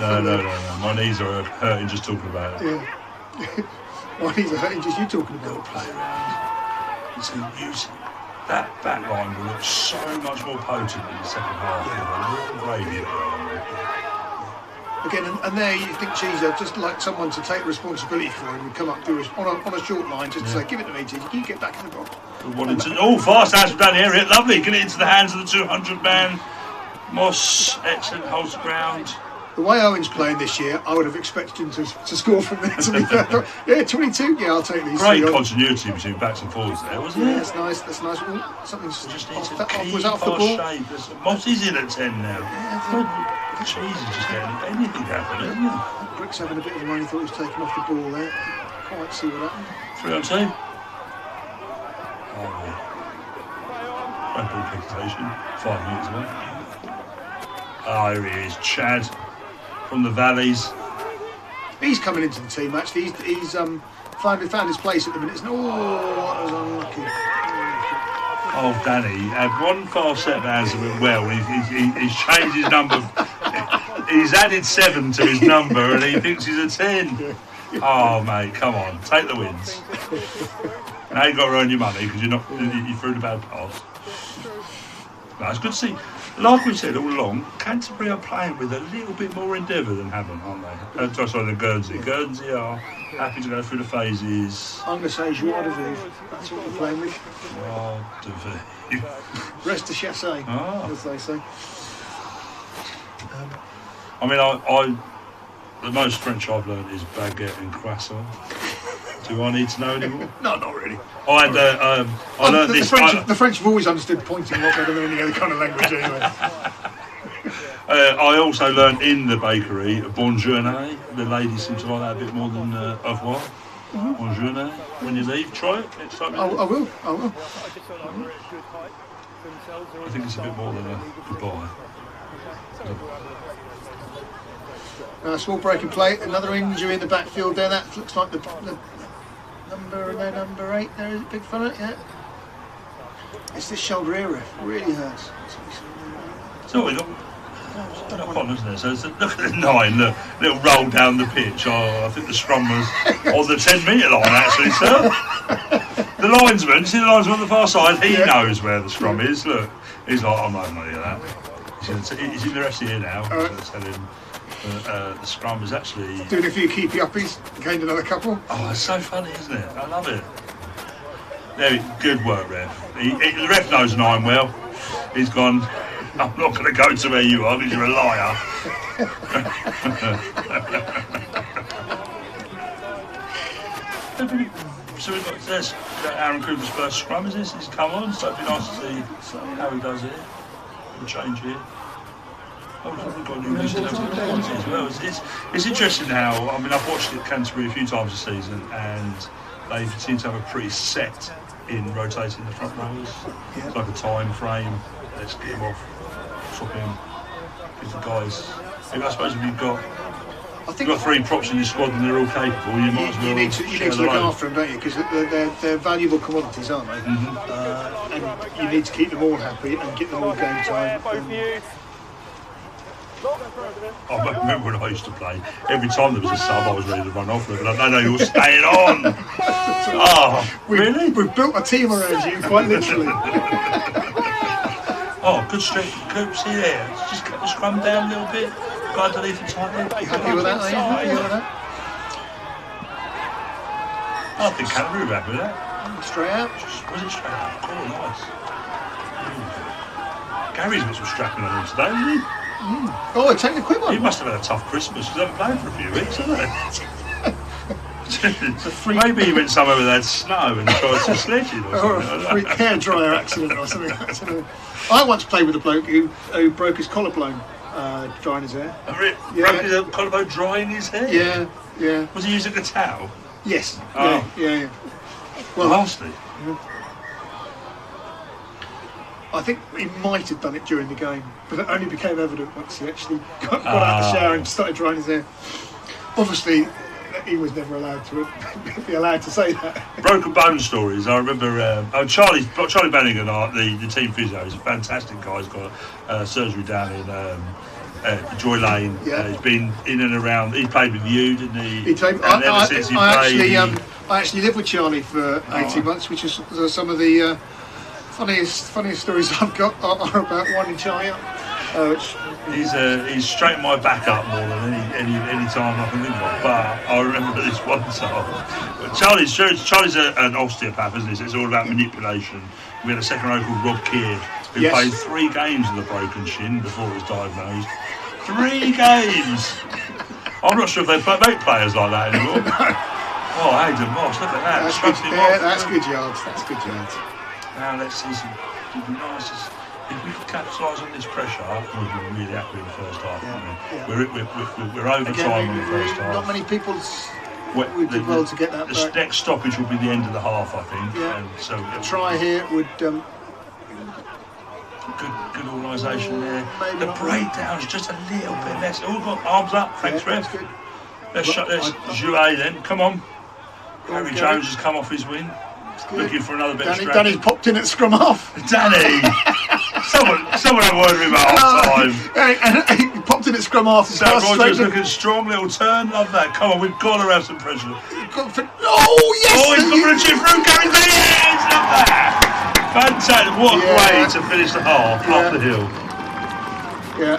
My knees are hurting just talking about it. Yeah. My knees are hurting just you talking about it. Play around. You see, that back line will look so much more potent in the second half. Again, and there you think, geez, I'd just like someone to take responsibility for him and come up to us on a short line just to say, give it to me, Cheesy, you get back in the box. Fast hands from down the area, lovely, get it into the hands of the 200 man. Moss, excellent, holds the ground. The way Owen's playing this year, I would have expected him to score from there, to be fair. Yeah, 22, I'll take these. Great continuity between backs and forwards there, wasn't it? That's nice. Ooh, something's just was that off the ball? Moss is in at 10 now. Cheese is just getting anything happen, isn't it? Brick's having a bit of a run, he thought he was taking off the ball there. Can't see what happened. 3 on 2. Great ball presentation. 5 minutes away. Oh, here he is, Chad from the Valleys. He's coming into the team actually. He's found his place at the minute. That was unlucky. Oh, Danny had one fast set of hands that went well. He's changed his number. He's added 7 to his number, and he thinks he's a 10. Oh, mate, come on, take the wins. Now you've got to earn your money because you threw the bad pass. No, it's good to see. Like we said all along, Canterbury are playing with a little bit more endeavour than Havant, aren't they? Sorry, than Guernsey. Guernsey are happy to go through the phases. I'm going to say joie de vivre. That's what we're playing with. Joie de vivre. Reste de chasse, as they say. I mean, the most French I've learned is baguette and croissant. Do I need to know anymore? No, not really. I learned this. The French have always understood pointing a lot better than any other kind of language anyway. I also learned in the bakery bonjourne. The ladies seem to like that a bit more than au revoir. Bonjourne. When you leave, try it next time. I will. I think it's a bit more than a goodbye. Small break and play. Another injury in the backfield there. That looks like the number 8 there, is it, big fella? Yeah. It's this shoulder here, ref. It really hurts. So we got on, isn't it? So look at the 9, the little roll down the pitch. I think the scrum was on the 10-metre line actually, sir. The linesman, see the linesman on the far side, he knows where the scrum is. Look, he's like, I'm not having any of that. He's in the rest of the year now. So tell him. The scrum is actually doing a few keepy uppies, gained another couple. Oh, it's so funny, isn't it? I love it. There, good work, ref. The ref knows 9 well. He's gone, I'm not going to go to where you are because you're a liar. So we've got this Aaron Cooper's first scrum, is this? He's come on, so it'd be nice to see how he does it. We'll change here. We've got a new as well. It's interesting how, I mean, I've watched it Canterbury a few times this season, and they seem to have a pretty set in rotating the front rowers. Yeah. It's like a time frame. Let's get him off, swap him, give the guys. I suppose if you've got 3 props in your squad and they're all capable, you might as well. You need to look after them, don't you? Because they're valuable commodities, aren't they? And you need to keep them all happy and get them all game time. I remember when I used to play, every time there was a sub I was ready to run off with it. No, you're staying on. Really? We've built a team around you, quite literally. Good strength from Coop, see there. Just cut the scrum down a little bit, go underneath and tighten it. You happy with that, are you? Happy with that? I think Canterbury were happy with that. Straight out? Was it straight out? Cool, nice. Gary's got some strapping on him today, hasn't he? Oh, take the quick one. He must have had a tough Christmas because they haven't played for a few weeks, have they? Maybe he went somewhere where they had snow and tried to sledge it or something. Or a freak hairdryer accident or something like that. I once played with a bloke who broke his collarbone drying his hair. Broke his collarbone drying his hair? Yeah. Was he using a towel? Yes. Yeah. Well, nasty. I think he might have done it during the game, but it only became evident once he actually got out of the shower and started drying his hair. Obviously, he was never allowed to be allowed to say that. Broken bone stories. I remember Charlie Bannigan, the team physio, is a fantastic guy. He's got surgery down in Joy Lane. Yeah. He's been in and around. He played with you, didn't he? He played. I actually lived with Charlie for 18 months, which is some of the funniest stories I've got are about winding Charlie up. He's straightened my back up more than any time I can think of. But I remember this one time. Charlie's an osteopath, isn't he? So it's all about manipulation. We had a second row called Rob Keir, who played 3 games with a broken shin before it was diagnosed. 3 games! I'm not sure if they make players like that anymore. Oh, Aidan Moss, look at that. That's good yards. That's good yards. Now let's see some. It'd be nice if we could capitalise on this pressure. We'd be really happy with the first half. Yeah. We're over time on the first half. Not many people would do well to get that the back. next stoppage will be the end of the half, I think. Yeah. And so a try here would. Good organisation there. Maybe The breakdown's just a little bit less. Oh, we've got arms up. Thanks, Ref. Good. Let's Jouet then. Come on. Harry Jones has come off his win. Looking for another bit of strategy. Danny's popped in at scrum half. Danny! Someone have a word with him at half time. He popped in at scrum half. Sam Rogers looking strong, little turn. Love that. Come on, we've got to have some pressure. Oh, yes! Oh, he's got a chip through. Gary Yes! Love that! Fantastic. What a way to finish the half up the hill. Yeah.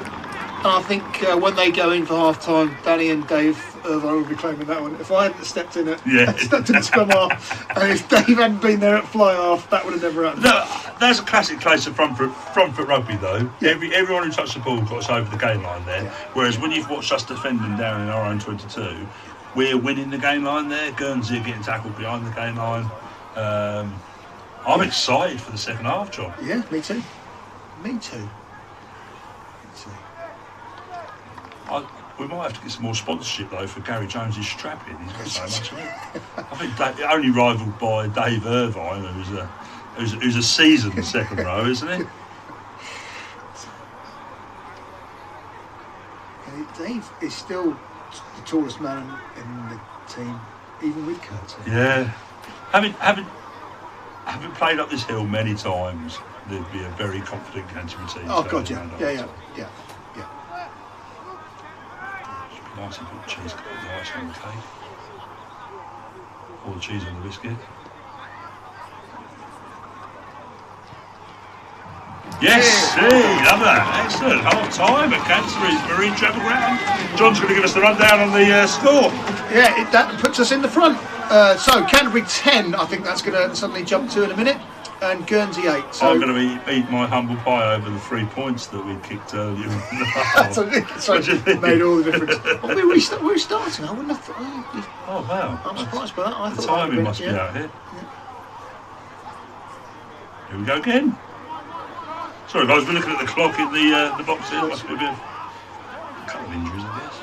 And I think when they go in for half time, Danny and Dave Irvine will be claiming that one. If I hadn't stepped in at scrum half, and if Dave hadn't been there at fly half, that would have never happened. No, that's a classic case of front foot rugby, though. Yeah. Everyone who touched the ball got us over the game line there. Yeah. Whereas when you've watched us defending down in our own 22, we're winning the game line there. Guernsey are getting tackled behind the game line. I'm excited for the second half, John. Yeah, me too. Me too. We might have to get some more sponsorship though for Gary Jones's strapping. He's got so much of it. I think only rivaled by Dave Irvine, who's a seasoned second row, isn't he? Dave is still the tallest man in the team, even with Curtis. Yeah, having played up this hill many times, there'd be a very confident Canterbury team. Oh God, yeah. Nice and put cheese, the icing on the cake, or the cheese on the biscuit. Yes, love that. Excellent. Half time at Canterbury's Marine Travel Ground. John's going to give us the rundown on the score. Yeah, that puts us in the front. So Canterbury 10, I think that's going to suddenly jump to in a minute. And Guernsey 8. So I'm going to eat my humble pie over the 3 points that we kicked earlier in the half. So it made all the difference. Well, we're starting. I wouldn't have thought. Oh wow! I'm surprised by that. I the thought timing must be out here. Here we go again. Sorry guys, we're looking at the clock in the box here. Must be a couple of injuries, I guess.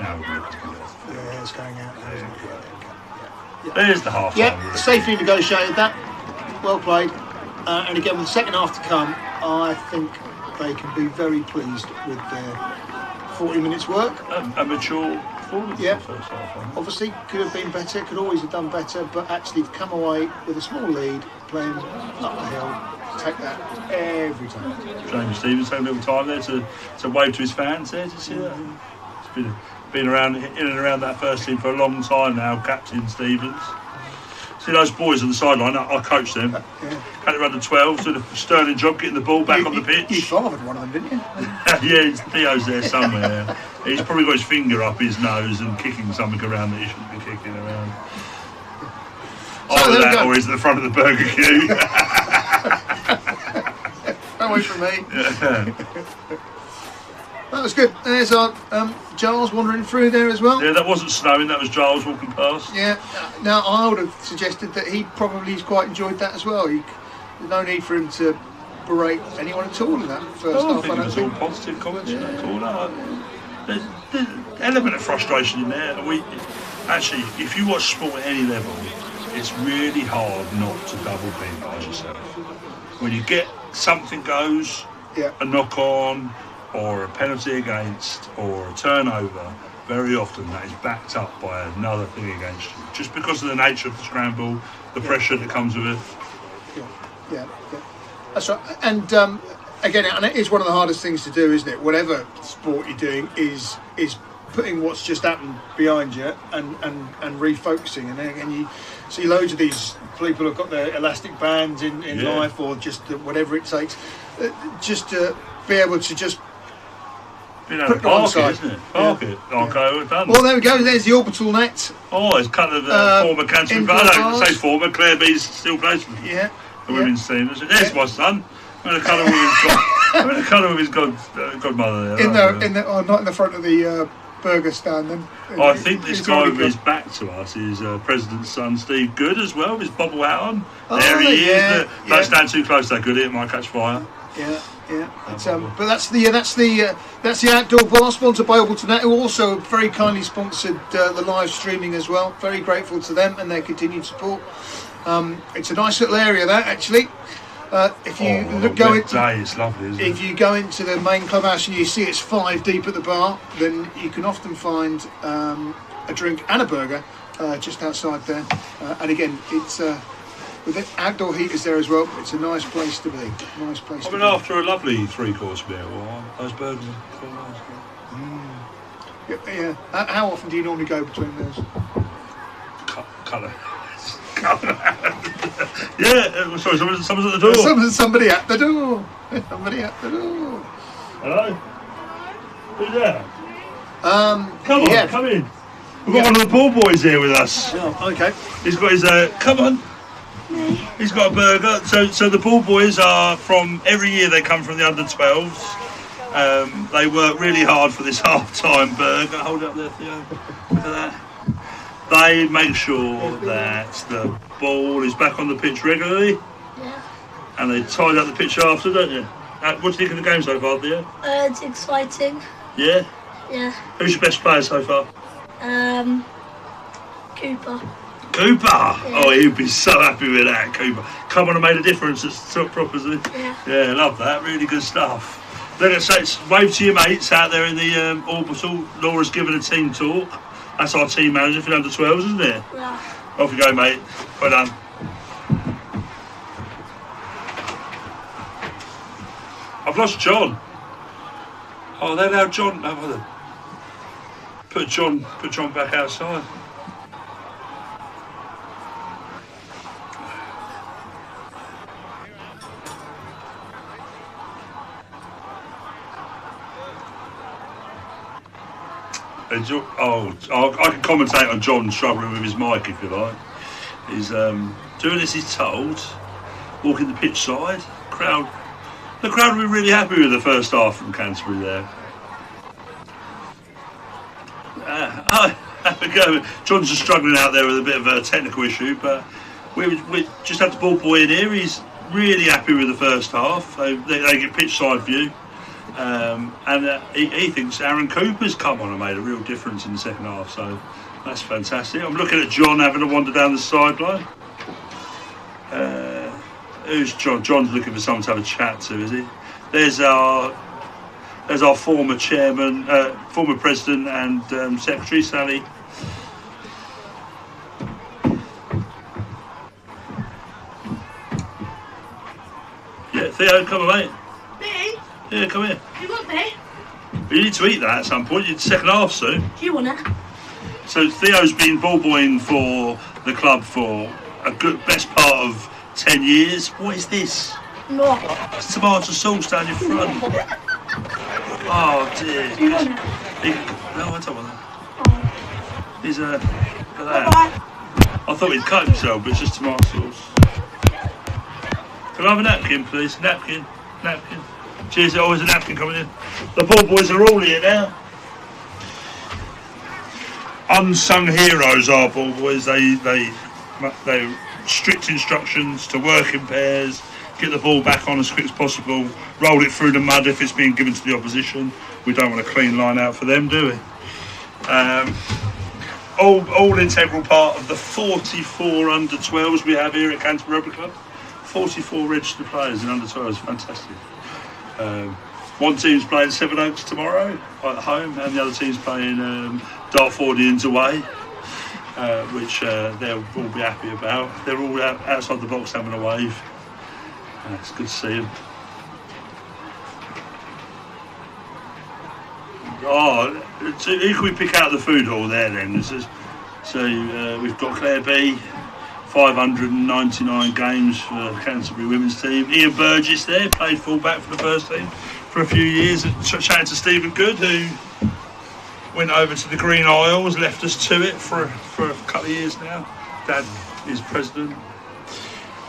Yeah, it's going out. There's the half time. Yeah, safely negotiated that. Well played. And again, with the second half to come, I think they can be very pleased with their 40 minutes work. A mature performance in the first half. Obviously, could have been better, could always have done better, but actually to come away with a small lead, playing up the hill, take that every time. James Stevens had a little time there to wave to his fans there. Did you see that? It's been around in and around that first team for a long time now, Captain Stevens. See those boys on the sideline, I coached them. Canterbury under 12, did a sterling job getting the ball back on the pitch. You fathered one of them, didn't you? Yeah, Theo's there somewhere. He's probably got his finger up his nose and kicking something around that he shouldn't be kicking around. Either that or he's at the front of the burger queue. Don't wait for me. That was good. There's our Giles wandering through there as well. Yeah, that wasn't snowing, that was Giles walking past. Yeah. Now, I would have suggested that he probably quite enjoyed that as well. There's no need for him to berate anyone at all in that first half. I think it was all positive comments in that corner. element of frustration in there. And actually, if you watch sport at any level, it's really hard not to double penalise yourself. When you get something goes, a knock on, or a penalty against, or a turnover, very often that is backed up by another thing against you, just because of the nature of the scramble, the pressure that comes with it. Yeah. That's right. And again, and it is one of the hardest things to do, isn't it? Whatever sport you're doing is putting what's just happened behind you and refocusing. And then you see loads of these people who've got their elastic bands in life, or just whatever it takes, just to be able to just put it on the side. Isn't it? Park it. Okay, done. Well, there we go. There's the orbital net. Oh, it's kind of former Canterbury. But I don't say former. Claire B's still plays for the women's team. There's my son. I'm the colour of his godmother there. Not in the front of the burger stand then. I think this guy with his back to us is President's son, Steve Good, as well, with his bobble hat on. There he is. Don't stand too close, that Good, it might catch fire. But that's the outdoor bar, sponsored by Orbital, who also very kindly sponsored the live streaming as well. Very grateful to them and their continued support. It's a nice little area, that actually. If you go into the main clubhouse and you see it's 5 deep at the bar, then you can often find a drink and a burger just outside there. And again, it's with the outdoor heaters there as well. It's a nice place to be. I mean, after a lovely 3-course meal, those burgers are quite nice. Yeah. How often do you normally go between those? Colour. Sorry, someone's at the door. Somebody at the door. Hello? Who's there? Come on, come in. We've got one of the ball boys here with us. Oh, okay. He's got his, come on. He's got a burger. So the ball boys are from, every year they come from the under-12s. They work really hard for this half-time burger. Hold it up there, Theo. Look at that. They make sure that the ball is back on the pitch regularly. Yeah. And they tidy up the pitch after, don't you? What do you think of the game so far, Theo? It's exciting. Yeah? Yeah. Who's your best player so far? Cooper. Cooper? Yeah. Oh, he'd be so happy with that, Cooper. Come on and made a difference at top prop, isn't he? Yeah, love that. Really good stuff. Let's say, wave to your mates out there in the Orbital. Laura's given a team talk. That's our team manager for the under-12s, isn't it? Yeah. Off you go, mate. Well done. I've lost John. Oh, they allowed John. Put John back outside. I can commentate on John struggling with his mic if you like. He's doing as he's told, walking the pitch side. The crowd will be really happy with the first half from Canterbury there. Have a go. John's just struggling out there with a bit of a technical issue, but we just had the ball boy in here. He's really happy with the first half. They get pitch side view. And he thinks Aaron Cooper's come on and made a real difference in the second half, so that's fantastic. I'm looking at John having a wander down the sideline. Who's John? John's looking for someone to have a chat to, is he? There's our former chairman, former president and secretary, Sally. Yeah, Theo, come on, mate. Me? Yeah, come here. You want me? You need to eat that at some point. You're second half soon. Do you want it? So Theo's been ball boying for the club for a good best part of 10 years. What is this? No. It's tomato sauce down your front. Oh dear. Do you want it? No, I don't want that. Oh. He's look at that. I thought he'd cut himself, but it's just tomato sauce. Can I have a napkin, please? Napkin. Cheers, always a napkin coming in. The ball boys are all here now. Unsung heroes are ball boys. They strict instructions to work in pairs, get the ball back on as quick as possible, roll it through the mud if it's being given to the opposition. We don't want a clean line out for them, do we? All integral part of the 44 under-12s we have here at Canterbury Rugby Club. 44 registered players in under-12s, fantastic. One team's playing Sevenoaks tomorrow at home, and the other team's playing Dartfordians away, which they'll all be happy about. They're all outside the box having a wave. It's good to see them. Oh, so who can we pick out the food hall there then? So we've got Claire B, 599 games for the Canterbury women's team. Ian Burgess there, played fullback for the first team for a few years. Chatting to Stephen Good, who went over to the Green Isles, left us to it for a couple of years now. Dad is president.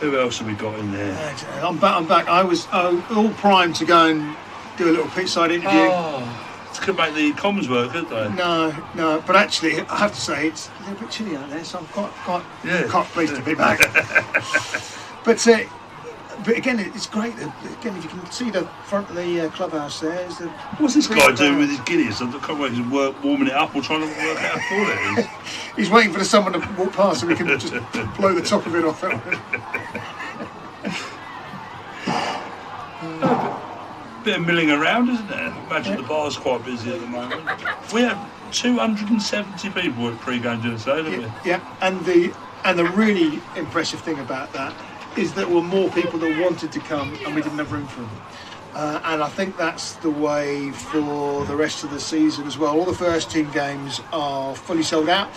Who else have we got in there? I'm back. I was all primed to go and do a little pitchside interview. Oh. Could make the comms work, couldn't they? No, but actually I have to say it's a little bit chilly out there, so I'm quite pleased to be back. But again, it's great. Again, if you can see the front of the clubhouse there. What's this guy doing with his guineas? I can't wait to warming it up or trying to work out how full it is. He's waiting for someone to walk past so we can just blow the top of it off. Bit of milling around, isn't there? Imagine the bar's quite busy at the moment. We had 270 people at pre-game dinner today, didn't we? Yeah, and the really impressive thing about that is that there were more people that wanted to come and we didn't have room for them. And I think that's the way for the rest of the season as well. All the first team games are fully sold out,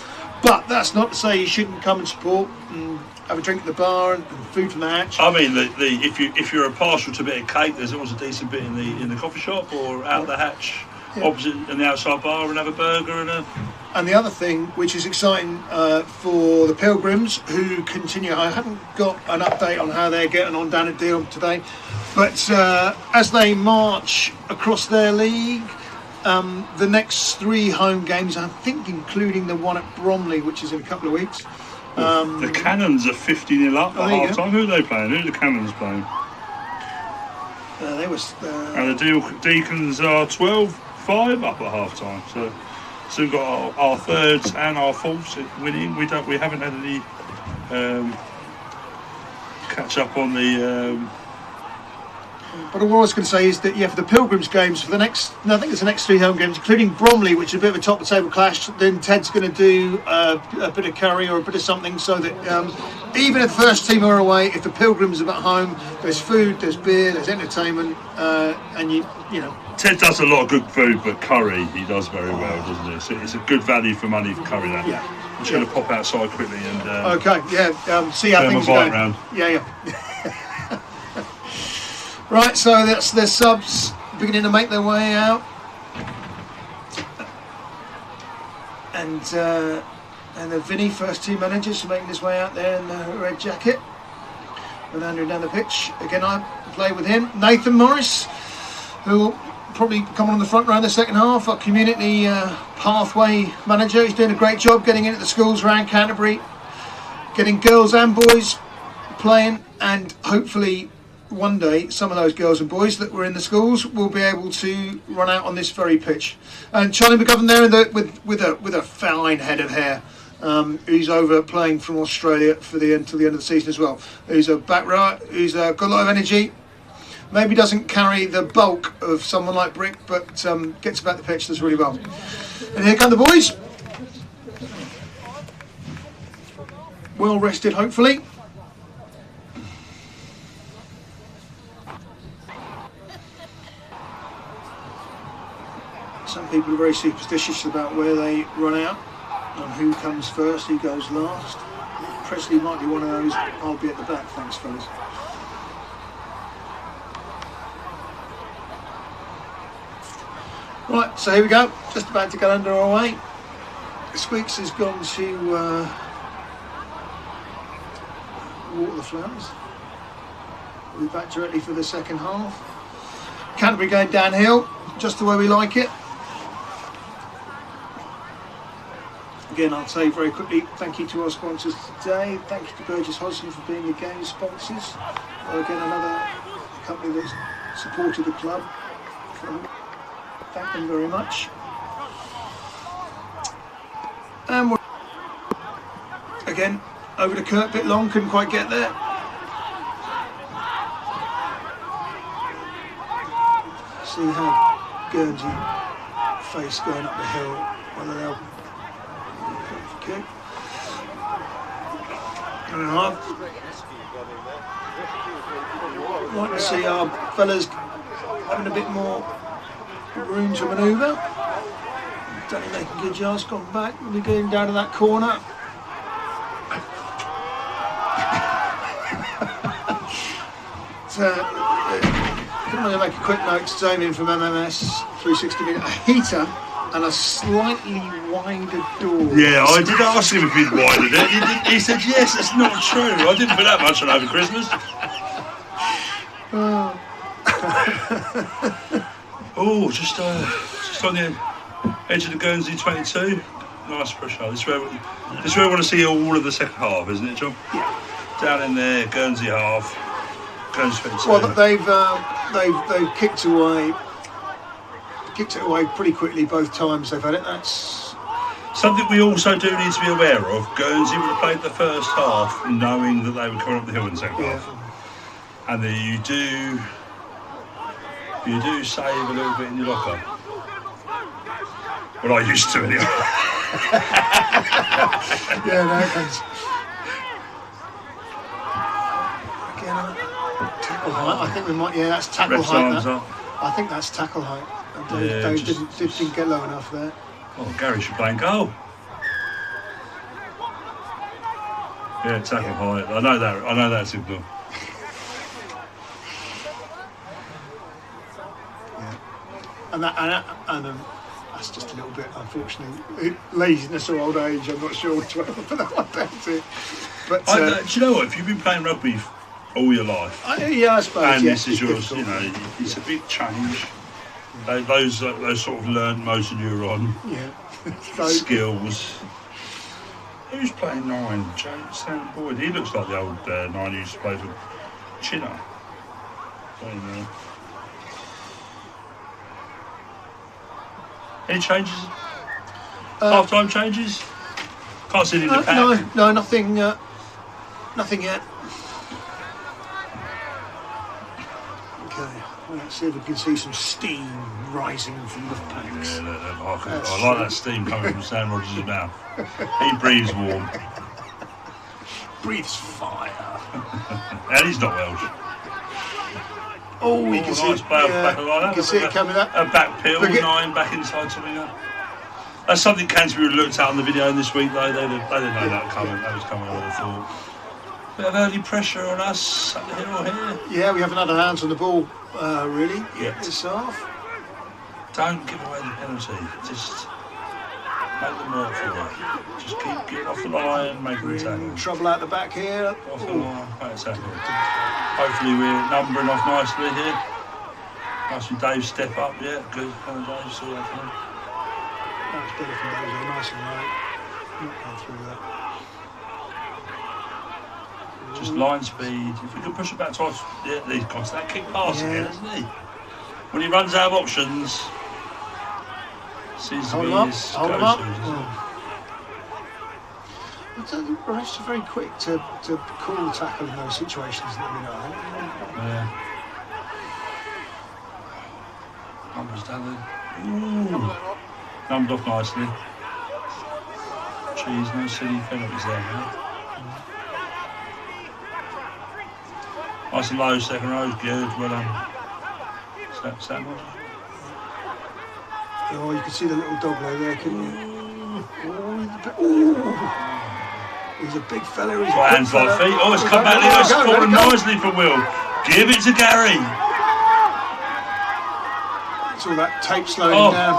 but that's not to say you shouldn't come and support and have a drink at the bar and food from the hatch. I mean, if you're a partial to a bit of cake, there's always a decent bit in the coffee shop or out the hatch, opposite in the outside bar, and have a burger and a. And the other thing, which is exciting for the Pilgrims, who continue. I haven't got an update on how they're getting on down at Deal today, but as they march across their league. The next 3 home games, I think, including the one at Bromley, which is in a couple of weeks. The Cannons are 50-0 up at half time. Who are they playing? Who are the Cannons playing? And the Deacons are 12-5 up at half time. So we've got our thirds and our fourths winning. We haven't had any catch up on the. But all I was going to say is that for the Pilgrims games for the next, I think it's the next 3 home games, including Bromley, which is a bit of a top of the table clash. Then Ted's going to do a bit of curry or a bit of something, so that even if the first team are away, if the Pilgrims are at home, there's food, there's beer, there's entertainment, and you know. Ted does a lot of good food, but curry he does very well, doesn't he? So it's a good value for money for curry. That. Yeah. I'm just going to pop outside quickly and. Okay. Yeah. See how things are going. Round. Yeah. Right, so that's their subs beginning to make their way out, and the Vinny, first team managers, making his way out there in the red jacket. And Andrew down the pitch again. I play with him. Nathan Morris, who will probably come on the front row in the second half. Our community pathway manager. He's doing a great job getting into the schools around Canterbury, getting girls and boys playing, and hopefully. One day, some of those girls and boys that were in the schools will be able to run out on this very pitch. And Charlie McGovern there with a fine head of hair. Who's over playing from Australia for until the end of the season as well. He's a back rower. He's got a lot of energy. Maybe doesn't carry the bulk of someone like Brick, but gets about the pitch. Does really well. And here come the boys. Well rested, hopefully. Some people are very superstitious about where they run out and who comes first, who goes last. Presley might be one of those. I'll be at the back, thanks fellas. Right, so here we go, just about to get under our way. Squeaks has gone to water the flowers. We'll be back directly for the second half. Canterbury going downhill, just the way we like it. Again, I'll say very quickly, thank you to our sponsors today. Thank you to Burgess Hodgson for being the game sponsors. Again, another company that's supported the club. Thank them very much. And we're again over the Kurt, bit long, couldn't quite get there. See how Guernsey face going up the hill, whether they'll kick. Like to see our fellas having a bit more room to manoeuvre. Danny making good yards, gone back, we'll be going down to that corner. I'm going to make a quick note to Damien from MMS 360 media, a heater and a slightly wider door. Yeah, I did ask him if he'd widened it. He said yes, it's not true. I didn't put that much on over Christmas. Oh, just on the edge of the Guernsey 22. Nice pressure. This is where we want to see all of the second half, isn't it, John? Yeah. Down in there, Guernsey half. Guernsey 22. Well, they've kicked it away pretty quickly both times they've had it. That's something we also do need to be aware of. Guernsey would have played the first half knowing that they were coming up the hill in the second half. And then you do save a little bit in your locker. Well, I used to anyway. Yeah, no, thanks. Again, tackle height. I think we might. Yeah, that's tackle height. I think that's tackle height. Dave didn't get low enough there. Oh, Gary should play in goal. Yeah, tackle height. I know that signal. And that's just a little bit, unfortunately, laziness or old age. I'm not sure which way I'll put that one down to. But do you know what? If you've been playing rugby all your life, yeah, I suppose. And this is yours. You know, it's a big change. Those sort of learned motor neuron skills. Who's playing 9? Sam Boyd. He looks like the old 9 who used to play for Chinner. Don't know. Any changes? Half-time changes? Can't see it in the pack. No, nothing. Nothing yet. Okay, let's see if we can see some steam rising from the packs. Yeah, I like that steam coming from Sam Rogers' mouth. He breathes warm. Breathes fire. And he's not Welsh. Oh, you can see it. You can see it coming up. A back peel, 9 back inside something like that. That's something Canterbury looked at on the video this week, though. They didn't know that coming. That was coming, I would have thought. Bit of early pressure on us up the hill here. Yeah, we haven't had our hands on the ball, really, this half. Don't give away the penalty. Just make them work for it. Just keep getting off the line, making the tackle. Trouble out the back here. Off the line, make the tackle. Hopefully we're numbering off nicely here. Nice and Dave step up, yeah, good. Come on, Dave, saw that coming. That's better from Dave, nice and right. Not going through that. Just line speed. If we can push it back twice, he's got that kick pass again, hasn't he? When he runs out of options, seems to be his go-to. The refs are very quick to call the tackle in those situations, let me know. Yeah. Numbers down there. Ooh. Numbed off nicely. Jeez, no silly penalties there, man. Nice and low, second row, good, well done. Sam Rogers. Oh, you can see the little dog there, couldn't you? Ooh. He's a big fella. He's hands by feet. Oh, it's come back there. It's fallen nicely for Will. Give it to Gary. It's all that tape slowing down.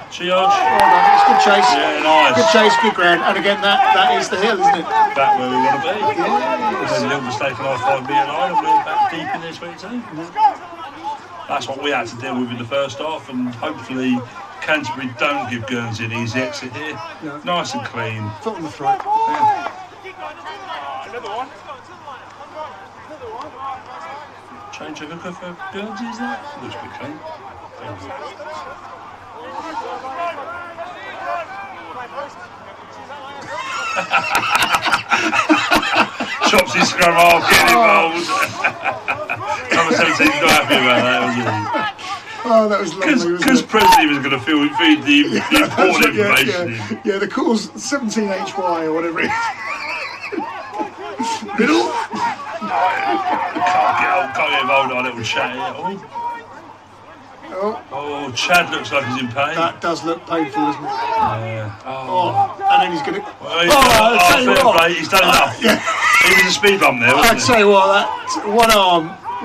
Chiage. It's good chase. Yeah, nice. Good chase, good ground. And again, that is the hill, isn't it? Back where we want to be. Yeah. There's a little mistake on our 5B and I, and we're back deep in this week too. That's what we had to deal with in the first half, and hopefully Canterbury don't give Guernsey an easy exit here. No. Nice and clean. Foot on the throat. Yeah. Change of hooker for Guernsey, is that? Looks pretty clean. Chops his scrum off, getting involved. Number 17's not happy about that, was he? Oh, that was lovely, wasn't it? Because Presley was going to feed the important information in. Yeah, the call's 17HY or whatever it is. Middle? Can't get involved in our little chat here. Oh, Chad looks like he's in pain. That does look painful, doesn't it? Yeah. And then he's going to... fair play, he's done enough. Yeah. He was a speed bump there, wasn't I'd say what, that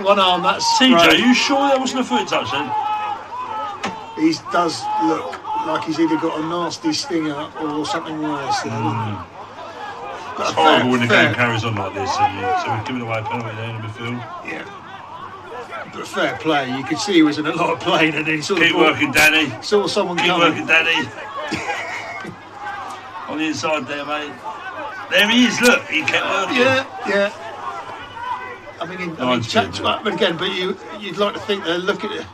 one arm, that's... TJ, great. are you sure that wasn't a foot touch then? He does look like he's either got a nasty stinger or something worse. It's horrible when the game carries on like this, so we're giving away a penalty there in the midfield. Yeah. But fair play, you could see he was in a lot of pain and he sort of... Keep working, Danny. Saw someone Keep coming. working, Danny. On the inside there, mate. There he is, look, he kept working. Yeah. I mean, but again, but you'd like to think they're looking at...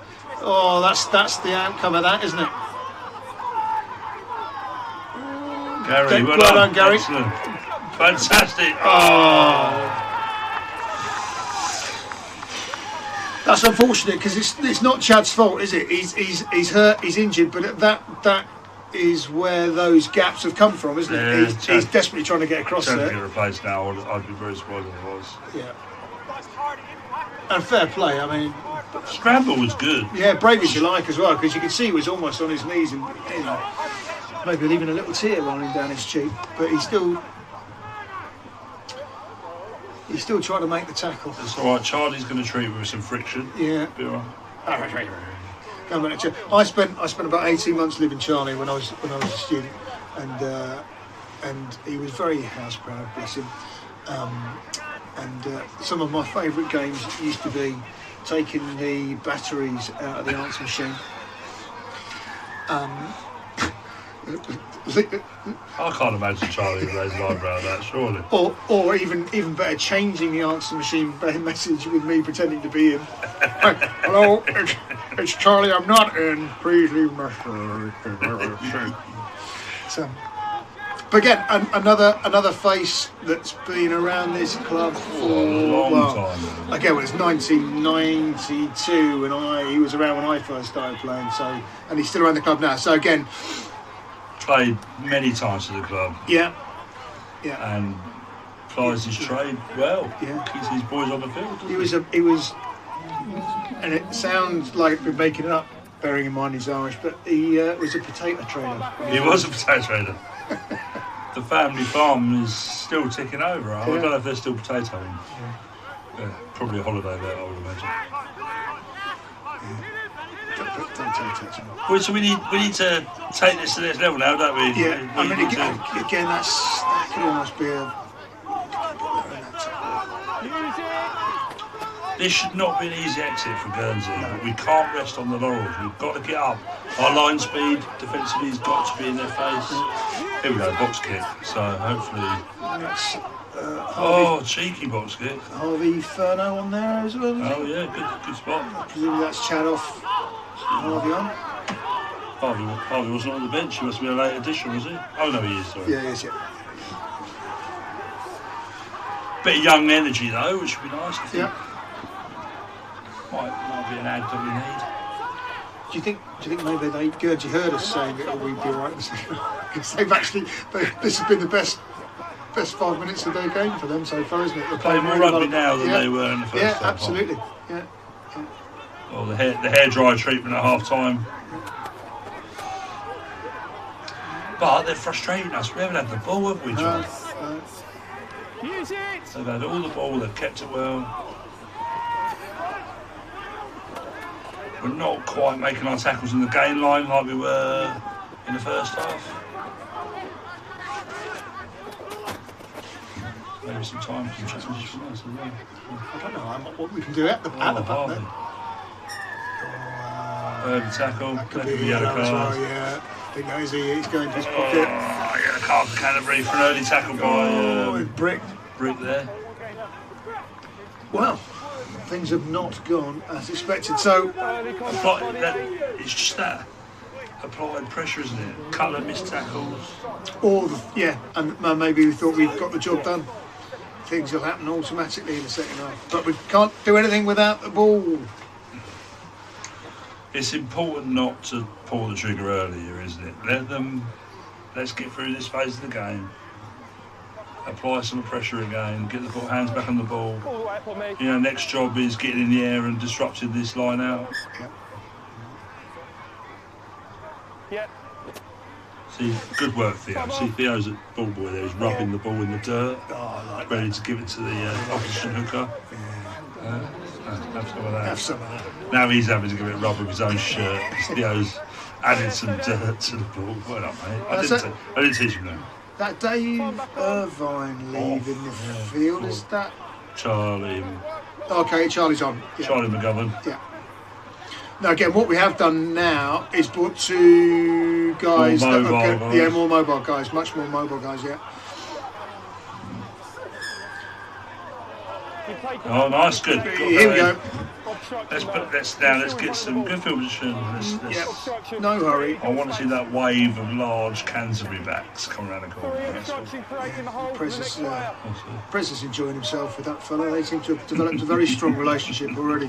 Oh, that's the outcome of that, isn't it? Gary, well done, Gary. Excellent. Fantastic. That's unfortunate because it's not Chad's fault, is it? He's hurt, he's injured, but that is where those gaps have come from, isn't it? Yeah, He's desperately trying to get across Chad's there. get replaced now. I'd be very surprised if it was. Yeah. And fair play, I mean... Scramble was good. Yeah, brave as you like as well, because you could see he was almost on his knees and, maybe leaving a little tear running down his cheek, but he's still trying to make the tackle. That's all right. Charlie's going to treat with some friction. Yeah. Be all right. I spent about 18 months living Charlie when I was a student, and he was very house proud, bless him. And some of my favourite games used to be taking the batteries out of the answer machine. I can't imagine Charlie raised an eyebrow at that, surely. Or even better, changing the answer machine message with me pretending to be him. Hello, it's Charlie. I'm not in. Please leave my message. So, but again, another face that's been around this club for a long time. Again, it was 1992 when he was around when I first started playing. So, and he's still around the club now. So again. Played many times for the club. Yeah. And plies his trade well. Yeah. Keeps his boys on the field. He was, and it sounds like we're making it up, bearing in mind he's Irish, but he was a potato trader. He was a potato trader. The family farm is still ticking over. I don't know if they're still potatoing. Yeah, probably a holiday there, I would imagine. Well, so we need to take this to the next level now, don't we? Yeah, I mean, again, that could almost be a... This should not be an easy exit for Guernsey, but we can't rest on the laurels. We've got to get up. Our line speed defensively has got to be in their face. Here we go, box kick. So hopefully... Harvey, cheeky box kick. Harvey Furno on there as well. Oh yeah, good spot. Presumably that's Chad off. Harvey on. Harvey wasn't on the bench. He must be a late addition, was he? Oh no, he is. Sorry. Yeah, he is. Yeah. Bit of young energy though, which would be nice. I think. Yeah. Might be an ad that we need. Do you think maybe Guernsey heard us saying that we'd be alright? Because this has been the best 5 minutes of their game for them so far, isn't it? They're playing more rugby now than they were in the first half. Yeah, absolutely. Yeah. Well, the hair dryer treatment at half time. But they're frustrating us. We haven't had the ball, have we, John? They've had all the ball, they've kept it well. We're not quite making our tackles in the gain line like we were in the first half. Maybe some time for some challenges from us as well. I don't know what we can do at the back. Early tackle, That could be be yellow card. well, yeah. I think that is he's going to his pocket. Yellow card for Canterbury for an early tackle by Brick there. Well, things have not gone as expected. So It's just that a applied pressure, isn't it? Cutler missed tackles. And maybe we thought we'd got the job done. Things will happen automatically in the second half. But we can't do anything without the ball. It's important not to pull the trigger earlier, isn't it? Let's get through this phase of the game. Apply some pressure again, get the hands back on the ball. You know, next job is getting in the air and disrupting this line out. Yep. See, good work, Theo. See, Theo's a ball boy there. He's rubbing the ball in the dirt, ready to give it to the opposition hooker. Have some of that. Have some of that. Now he's having to give it a rub with his own shirt because Theo's added some dirt to the ball. Well done, mate. I didn't teach him that. That Dave Irvine leaving the field, is that? Charlie. Okay, Charlie's on. Yeah. Charlie McGovern. Yeah. Now again, what we have done now is brought two guys more mobile guys, much more mobile guys, yeah. Oh, nice, good. Here we go. Let's get some good field position. No hurry. I want to see that wave of large Canterbury backs come around the corner. Prez is enjoying himself with that fella. They seem to have developed a very strong relationship already,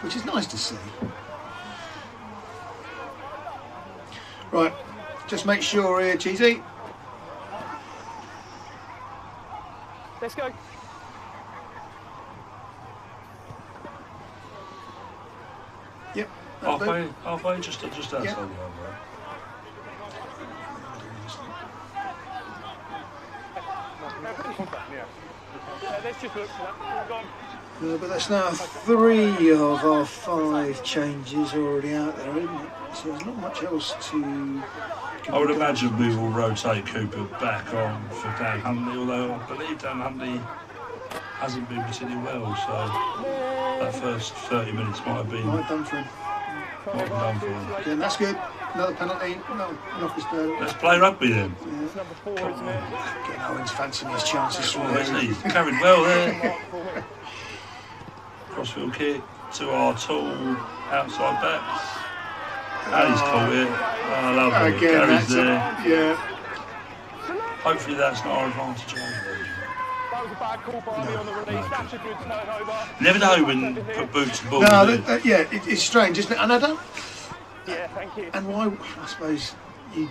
which is nice to see. Right, just make sure here, Cheesy. Let's go. Yep. Halfway, just outside the over. Let's just look for that. But that's now 3 of our 5 changes already out there, isn't it? So there's not much else to... I would imagine we will rotate Cooper back on for Dan Huntley, although I believe Dan Huntley hasn't been particularly well, so that first 30 minutes might have been done for him. Done for him. Again, that's good. Another penalty. No, knock us down. Let's play rugby then. Number 4, isn't it? Again, Owen's fancying his chances. He's carried well there. Crossfield kick to our tall outside backs. And he's caught it. Oh, lovely. Again, Gary's there. Yeah. Hopefully that's not our advantage. That was a bad call by me on the release. That's a good turnover. Never know when you put boots and balls. No, it's strange, isn't it? And I don't. Yeah, thank you. And why? I suppose you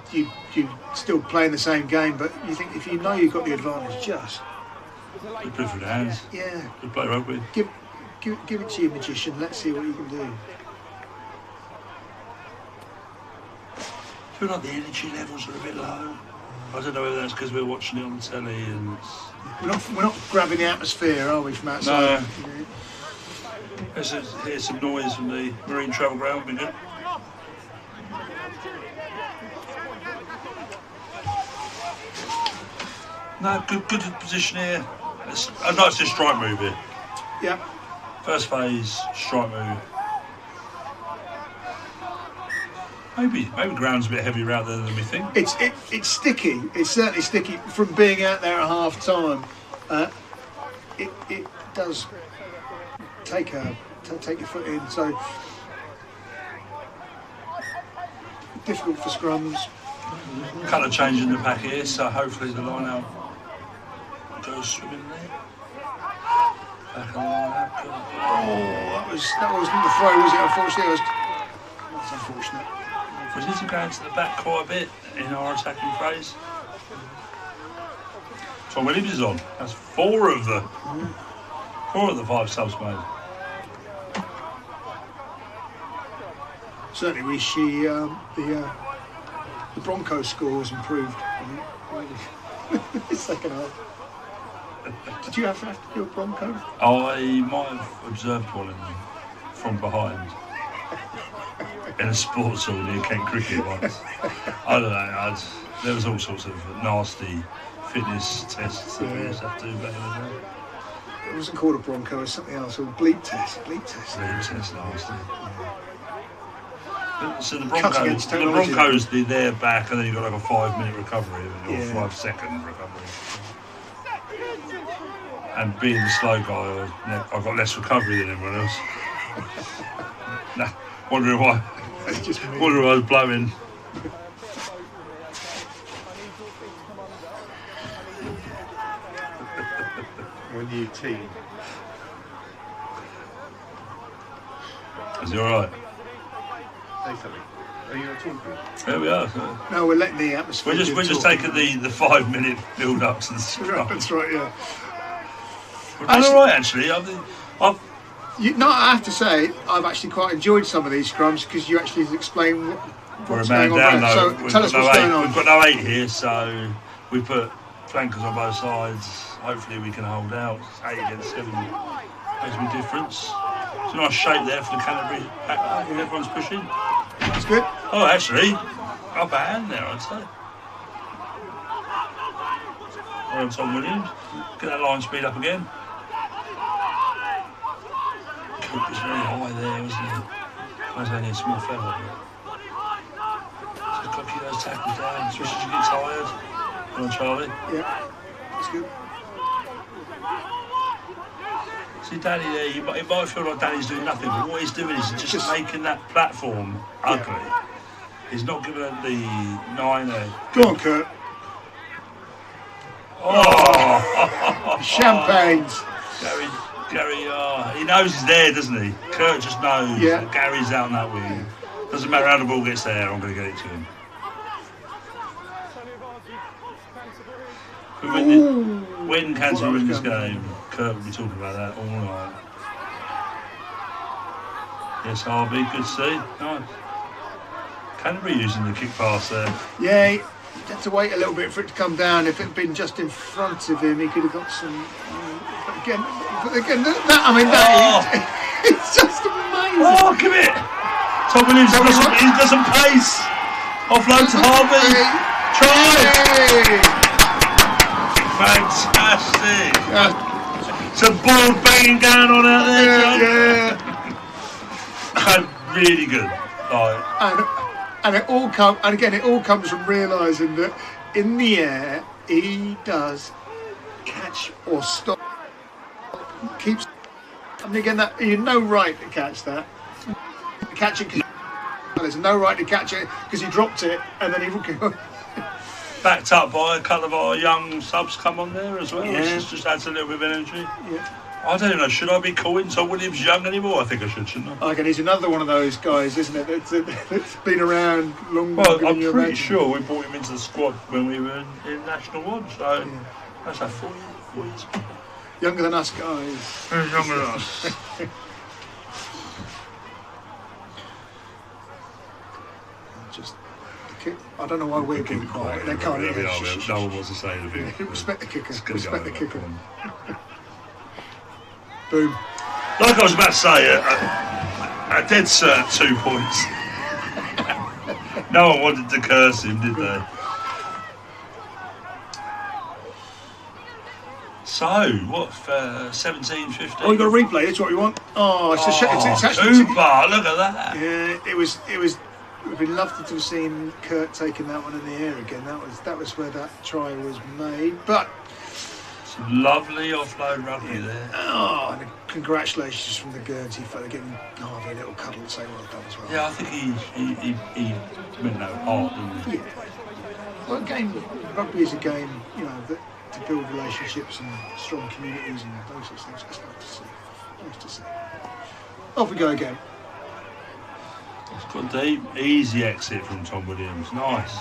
still playing the same game, but you think if you know you've got the advantage, just good play for the hands. Yeah. Good play rugby. Give it to your magician. Let's see what you can do. I feel like the energy levels are a bit low. I don't know whether that's because we're watching it on the telly and we're not grabbing the atmosphere, are we, from outside? No. Let's hear some noise from the Marine Travel Ground. Be good. No, good position here. I'd like to see a strike move here. Yeah. First phase, strike move. Maybe ground's a bit heavier out there than we think. It's sticky. It's certainly sticky from being out there at half time. It does take your foot in. So difficult for scrums. Colour change in the pack here, so hopefully the line out goes swimming there. Back on the line out. That wasn't the throw, was it? Unfortunately, that's unfortunate. We need to go into the back quite a bit in our attacking phase. Tom Williams is on. That's 4 of the 5 subs made. Certainly, we see the Broncos score has improved. Second half. Did you have to do a Bronco? I might have observed one in them from behind. In a sports hall near Kent Cricket once. I don't know, there was all sorts of nasty fitness tests that we used to have to do back in the day. It wasn't called a Bronco, it was something else, called bleep test. Bleep test, nasty. Yeah. So the Broncos did their back and then you got like a 5-minute recovery or 5-second recovery. And being the slow guy, I got less recovery than everyone else. Wondering why I was blowing Your new team. Is he alright? Say something. Are you not talking? There we are. No, we're letting the atmosphere. We're just taking the 5 minute build up to the scrum. That's right, yeah. We're doing alright actually. I have to say, I've actually quite enjoyed some of these scrums because you actually explain what's we're a man going on. down though. So tell us what's going on. We've got no 8 here, so we put flankers on both sides. Hopefully we can hold out. 8 against 7 makes a big difference. It's a nice shape there for the Canterbury pack. Everyone's pushing. That's good. Oh, actually, upper hand there, I'd say. Well on Tom Williams. Get that line speed up again. Cook was very high there, wasn't he? That was only a small fella. Just got to keep those tackles down, especially as you get tired. Come on, Charlie. Yeah, that's good. See, Danny there, it might feel like Danny's doing nothing, but what he's doing is just making that platform ugly. Yeah. He's not giving it the 9. Go on, Kurt. Oh! Champagnes. Gary, he knows he's there, doesn't he? Kurt just knows that Gary's out on that wing. Doesn't matter how the ball gets there, I'm going to get it to him. When Canterbury win this game, Kurt will be talking about that all night. Yes, Harvey, good to see. Nice. Canterbury using the kick pass there. Yeah, he had to wait a little bit for it to come down. If it had been just in front of him, he could have got some. But again, it's just amazing. Oh, come here! Tom Williams does some pace. Offload to Harvey. Try! Fantastic! Some ball banging going on out there, John. Really good. And it all comes from realising that in the air he does catch or stop. Keeps. I mean, again, that he had no right to catch that. Catch it. There's no right to catch it because he dropped it and then he would. Backed up by a couple of our young subs come on there as well. Yeah. Just adds a little bit of energy. Yeah. I don't know, should I be calling Tom Williams young anymore? I think I should, shouldn't I? Okay, he's another one of those guys, isn't it? That's been around longer well, than I'm pretty sure we brought him into the squad when we were in National 1, so that's our 4 years. Younger than us guys. Younger than us. I don't know why we're being quiet. They can't hear. No one wants to say anything. Respect the kicker. Respect the kicker. Boom. Like I was about to say, a dead cert 2 points. No one wanted to curse him, did they? So, what, 17, 15? Oh, you got a replay, that's what we want. Oh, it's actually... Super, look at that. Yeah, it was... It would be lovely to have seen Kurt taking that one in the air again. That was where that try was made. But some lovely offload rugby there. Oh, and congratulations from the Guernsey fella getting Harvey a little cuddle and say well done as well. Yeah, I think he meant no heart, didn't he? Yeah. Well, rugby is a game, you know, that to build relationships and strong communities and those sorts of things. It's nice to see. Nice to see. Off we go again. It's got a deep, easy exit from Tom Williams. Nice.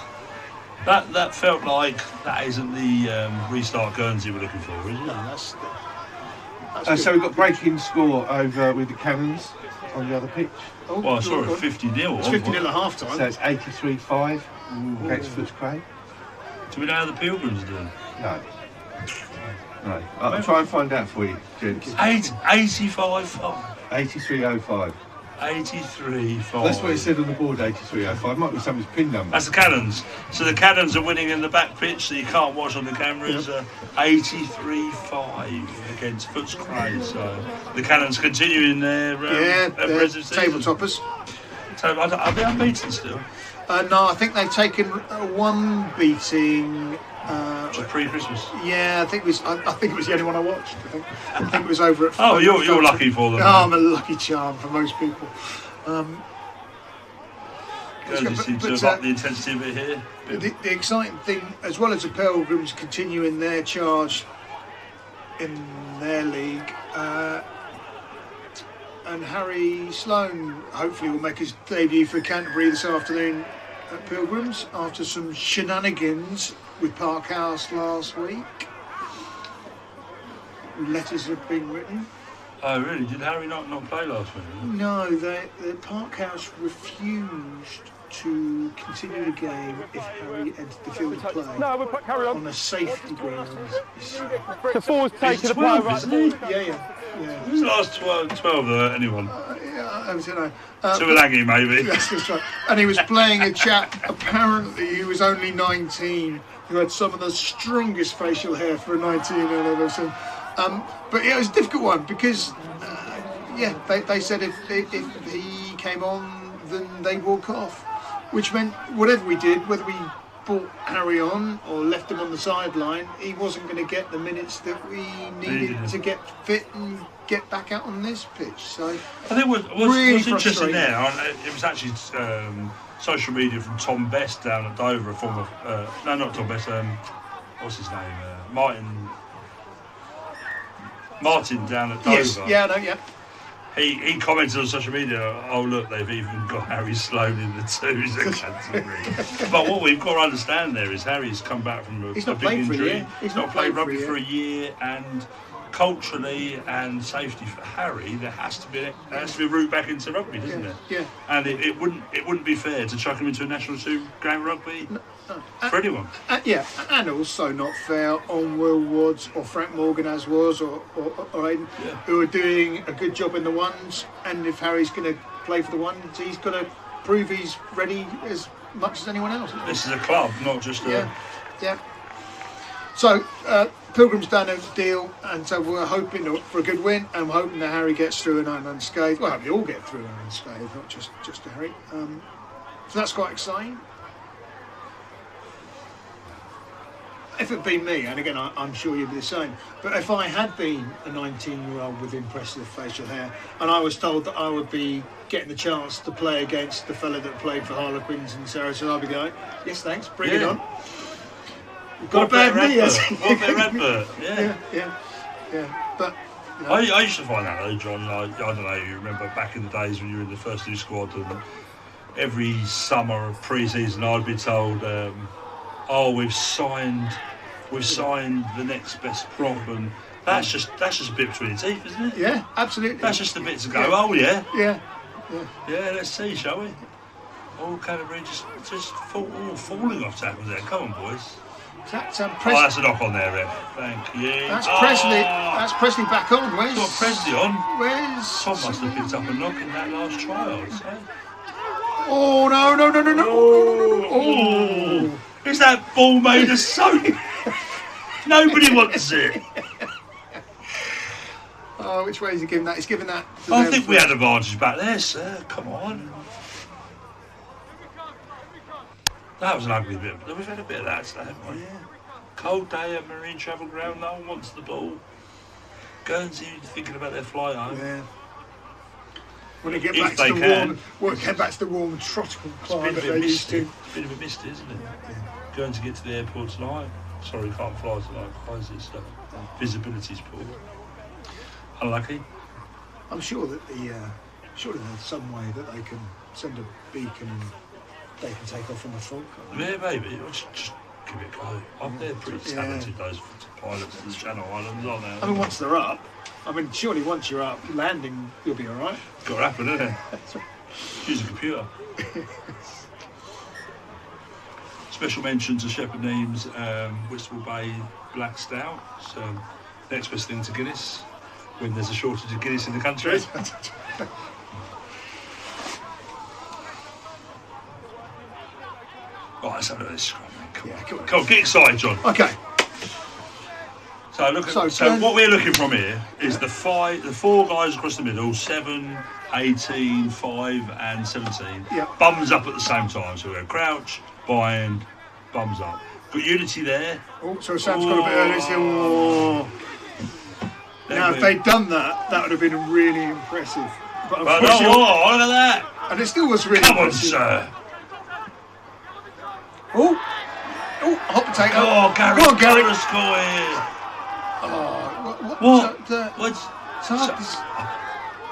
That felt like that isn't the restart Guernsey we're looking for, is it? No, that's so we've got breaking score over with the Cannons on the other pitch. Oh, well, I saw it 50-0. It's 50-0 at half time. So it's 83-5 against Footscray. Do we know how the Pilgrims do? No. No. I'll try and find out for you, gents. 85-5. 83-05. 83-5. That's what it said on the board, 83-05. Might be somebody's pin number. That's the Cannons. So the Cannons are winning in the back pitch, so you can't watch on the cameras. 83-5 against Footscray. So the Cannons continuing their table toppers. Are they unbeaten still? No, I think they've taken one beating. Just pre-Christmas. Yeah, I think it was the only one I watched. I think it was over at. Oh, you're lucky for them. Oh, I'm a lucky charm for most people. Guernsey seem to have upped the intensity a bit here. The exciting thing, as well as the Pilgrims continuing their charge in their league, and Harry Sloane hopefully will make his debut for Canterbury this afternoon at Pilgrims after some shenanigans with Parkhouse last week. Letters have been written. Oh really? Did Harry not play last week? No, the Parkhouse refused to continue the game if Harry entered the field of play. No, we'll carry on. On a safety ground. The forwards taking the player right. Yeah. Who's the last 12 anyone? I don't know. Tuolangi maybe. That's right. And he was playing a chap, apparently he was only 19, who had some of the strongest facial hair for a 19 I've ever seen. But it was a difficult one because, they said if he came on, then they walk off. Which meant whatever we did, whether we brought Harry on or left him on the sideline, he wasn't going to get the minutes that we needed to get fit and get back out on this pitch. So I think what's interesting there, it was actually social media from Tom Best down at Dover, a former, no, not Tom Best, what's his name, Martin down at Dover. Yes, yeah. He commented on social media, oh look, they've even got Harry Sloane in the twos at Canterbury. But what we've got to understand there is Harry's come back from a big injury. He's not played rugby for a year, and culturally and safety for Harry, there has to be a route back into rugby, doesn't it? Yeah. And it wouldn't be fair to chuck him into a National 2 game rugby for anyone. And also not fair on Will Woods or Frank Morgan as was or Aidan, who are doing a good job in the ones. And if Harry's going to play for the ones, he's got to prove he's ready as much as anyone else. This is a club, not just a... Yeah. So, Pilgrim's done a deal, and so we're hoping for a good win, and we're hoping that Harry gets through and unscathed. Well, we all get through and unscathed, not just Harry. So that's quite exciting. If it'd been me, and again, I'm sure you'd be the same, but if I had been a 19-year-old with impressive facial hair, and I was told that I would be getting the chance to play against the fella that played for Harlequins and Saracens, I'd be going, yes, thanks, bring it on. We've got a bad knee, What about Redbird? Yeah. But I used to find that though, John. I don't know. You remember back in the days when you were in the first new squad, and every summer of pre-season, I'd be told, we've signed the next best prop, and that's just a bit between the teeth, isn't it? Yeah, absolutely. That's just a bit to go. Yeah. Let's see, shall we? Canterbury just falling off tackles there. Come on, boys. That's that's a knock on there, Ed. Thank you. That's Presley. That's Presley back on. Where's got Presley on? Where's Tom must have picked up a knock in that last trial, I'd say. Oh no! Oh. Is that ball made of soap? Nobody wants it. Oh, which way is he giving that? He's giving that. I think we had advantage back there, sir. Come on. That was an ugly bit. We've had a bit of that today, haven't we? Yeah. Cold day at Marine Travel Ground. No one wants the ball. Guernsey thinking about their fly home. Yeah. When they get back to the warm tropical climate they used to. It's been a bit misty, isn't it? Yeah. Going to get to the airport tonight. Sorry, can't fly tonight. Why is it visibility's poor? Unlucky. I'm sure that surely there's some way that they can send a beacon and they can take off on the front. Yeah, maybe. Just give it a go. They're pretty talented, those pilots of the Channel Islands, aren't they? I mean, once they're up, surely once you're up, landing, you'll be all right. Got to happen, isn't it? Use a computer. Special mention to Shepherd Neames, Whitstable Bay Black Stout. So, next best thing to Guinness, when there's a shortage of Guinness in the country. Right, let's have a look at this scrum. Come on, get excited, John. Okay. So what we're looking from here is the four guys across the middle, 7, 18, 5 and 17. Yep. Bums up at the same time. So we go crouch, bind, bums up. Got unity there. Oh, so Sam's got a bit early. Now, if they'd done that, that would have been really impressive. But look at that. And it still was really impressive. Come on, sir. Oh, hot potato. Oh, Gary. Go on, Gary. Got a score here. What's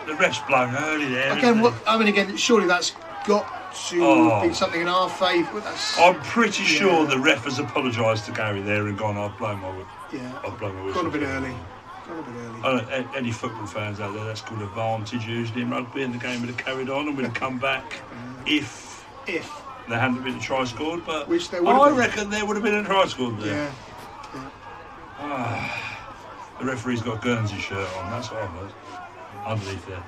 the ref's blown early there. Again, surely that's got to be something in our favour. I'm pretty sure the ref has apologised to Gary there and gone, I've blown my whip. Yeah. I've blown my whistle. Gone a bit early. Any football fans out there, that's called advantage usually in rugby, and the game would have carried on and we'd have come back if there hadn't been a try scored, but which there would have been. reckon there would have been a try scored there. Yeah. The referee's got a Guernsey shirt on, that's what I've heard. Underneath there. No.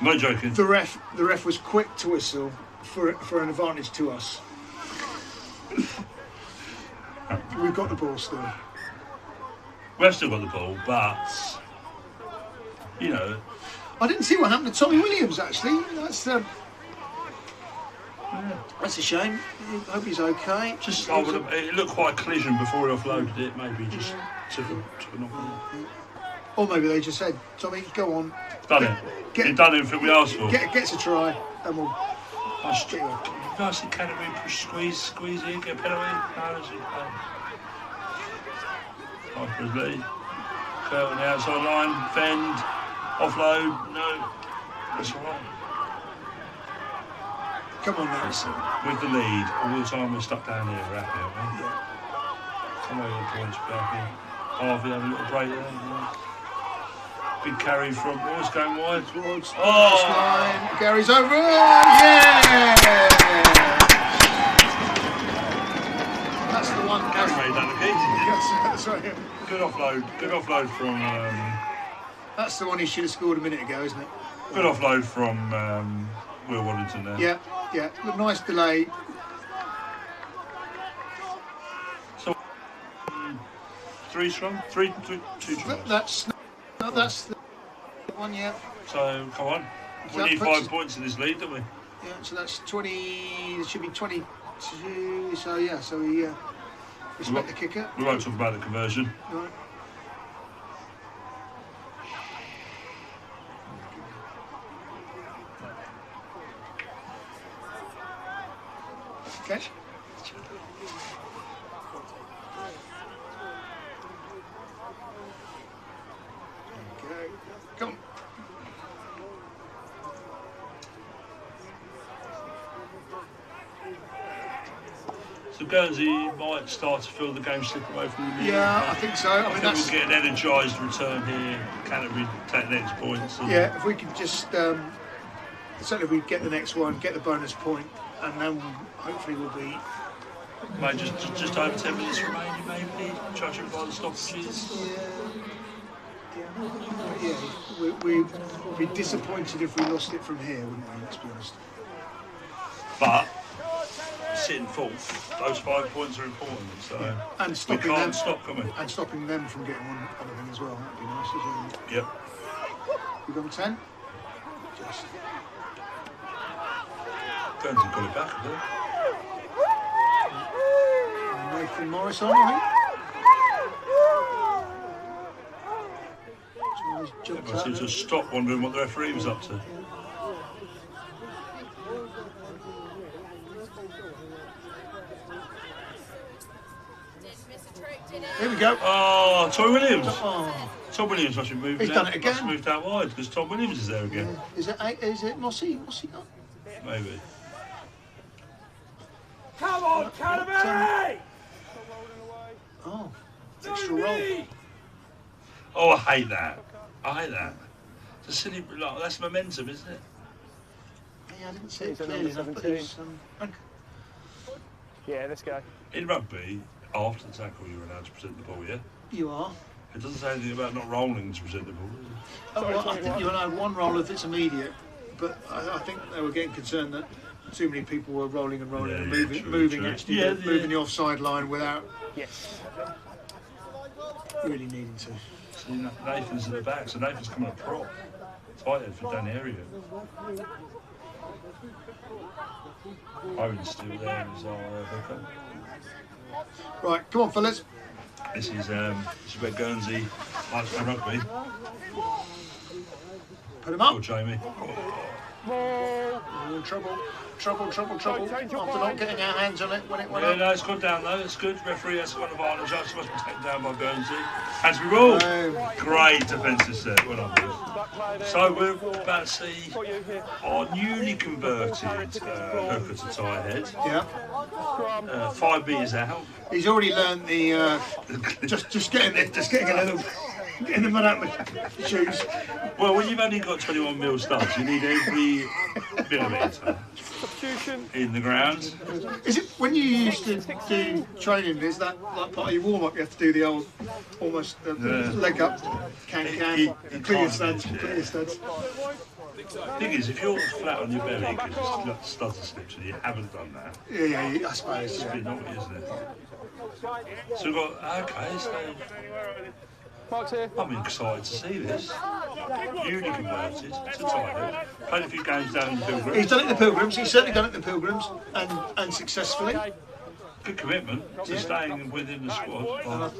I'm not joking. The ref was quick to whistle for an advantage to us. We've got the ball still. We've still got the ball, but you know. I didn't see what happened to Tommy Williams actually. That's a shame. I hope he's okay. It looked quite a collision before he offloaded it. Maybe he just took a knock on it. Or maybe they just said, Tommy, go on. Done it. You've done everything we asked for. Gets a try, and we'll. Nice and Canterbury push, squeeze in, get a penalty. Harper's lead. Curl on the outside line, fend, offload. No, that's all right. Come on now. Listen, with the lead, all the time we're stuck down here, we're happy, aren't we? Yeah. Come over the points, we're happy. Harvey have a little break there. Big carry from Royce going wide. Towards the line. Gary's over. Yeah! That's the one. Gary made that look easy. That's right. Good offload from. That's the one he should have scored a minute ago, isn't it? Good offload from Will Waddington there. Yeah. Nice delay. So 3 strong, 2 tries. That's the one, yeah. So come on, we need 5 points in this lead, don't we? Yeah. So that's 20. It should be 22. So yeah. So we respect the kicker. We won't talk about the conversion. Right. Okay. Come. So Guernsey might start to feel the game slip away from them. Yeah, I think so. I mean, think we'll get an energised return here. Canterbury take the next points. Yeah, if we could just certainly if we get the next one, get the bonus point, and then hopefully we'll be. Mate, just over 10 minutes remaining, maybe. Judging by the stoppages. Yeah, we'd be disappointed if we lost it from here, wouldn't we? Let's be honest. But sitting fourth, those 5 points are important. So and stopping we can't them, stop, can we? And stopping them from getting one other thing as well. That'd be nice, isn't it? Yep. We got 10. Just. Guernsey got it back, I think. Nathan Morris on, I think. I seem to stop wondering what the referee was up to. Here we go. Oh, Tom Williams. Oh. Tom Williams must have moved. He's done it again. Must have moved out wide because Tom Williams is there again. Yeah. Is it Mossy? Mossy not? Maybe. Come on, Canterbury! Oh, extra roll. Oh, I hate that. It's a silly. Like, that's momentum, isn't it? Yeah, I didn't see it clearly enough, but it's, Yeah, let's go. In rugby, after the tackle, you're allowed to present the ball, yeah? You are. It doesn't say anything about not rolling to present the ball, does it? Well, I think you're allowed one roll if it's immediate, but I think they were getting concerned that too many people were rolling and moving, moving the offside line without really needing to. See, Nathan's at the back, so Nathan's coming up prop. Tight head for Dan Area. Owen's still there as our hooker. Right, come on, fellas. This is where Guernsey likes to rugby. Put him up. Oh, Jamie. Oh. Oh, trouble. After not getting our hands on it when it went up. No, it's gone down though. It's good. Referee has got an advantage. It must be taken down by Guernsey. Canterbury ball. Great defensive set. Well done, boys. So we're about to see our newly converted hooker to tie head. Yeah. 5 metres out. He's already learned the just getting a little. Getting the mud out of the shoes. Well, when you've only got 21 mil studs, you need every millimetre in the ground. Is it when you used to do training? Is that like part of your warm up? You have to do the old almost leg up, clear your studs. The thing is, if you're flat on your belly because you've studs and slips and you haven't done that, yeah, I suppose. It's a bit naughty, isn't it? So we've got so. I'm excited to see this. Newly converted to title. Played a few games down in the Pilgrims. He's done it in the Pilgrims. He's certainly done it in the Pilgrims and successfully. Good commitment to staying within the squad. I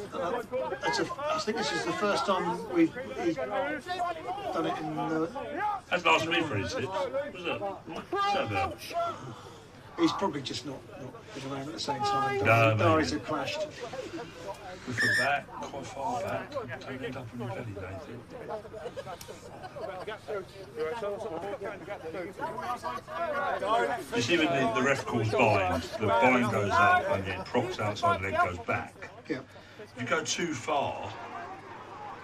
think this is the first time he's done it in the... That's last week for his tips, was it? What's that about? He's probably just not been around at the same time. No, Diaries have clashed. With the back, quite far back. Don't end up on your belly, Nathan. You see when the ref calls bind, the bind goes up and it props outside, the leg goes back. Yeah. If you go too far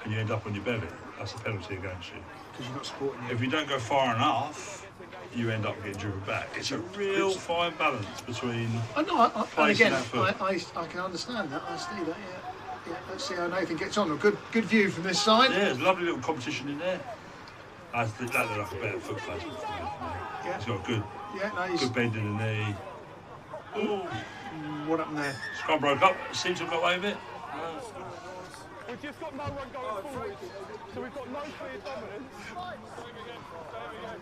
and you end up on your belly, that's a penalty against you. Because you're not supporting you. If you don't go far enough, you end up getting driven back. It's a real fine balance between placing that foot. I can understand that. I see that, yeah. Let's see how Nathan gets on. A good view from this side. Yeah, there's a lovely little competition in there. I think that looked like a better foot placement for Nathan. Yeah. He's got good bend in the knee. Ooh. What happened there? Scrum broke up. Seems to have got away with it. We've just got no one going forward, so we've got no clear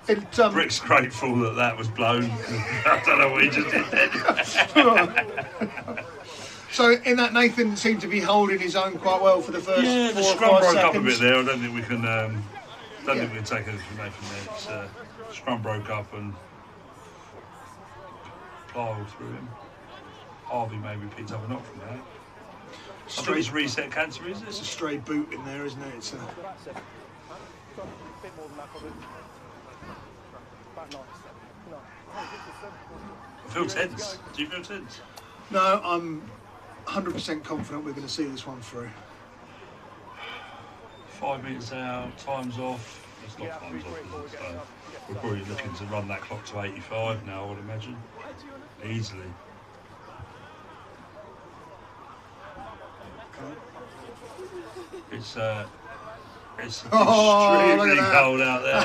dominance. Brick's grateful that was blown. I don't know what he just did then. So in that, Nathan seemed to be holding his own quite well for the first 4 or 5 seconds. The scrum broke up a bit there. I don't think we can. Think we can take anything from Nathan there. Scrum broke up and plowed through him. Harvey maybe picked up a knock from that. I think it's reset Canterbury, is it? It's a stray boot in there, isn't it? It's I feel tense. Do you feel tense? No, I'm 100% confident we're going to see this one through. 5 metres out, time's off. It's not time's off, is it? So we're probably looking to run that clock to 85 now, I would imagine. Easily. It's extremely cold out there.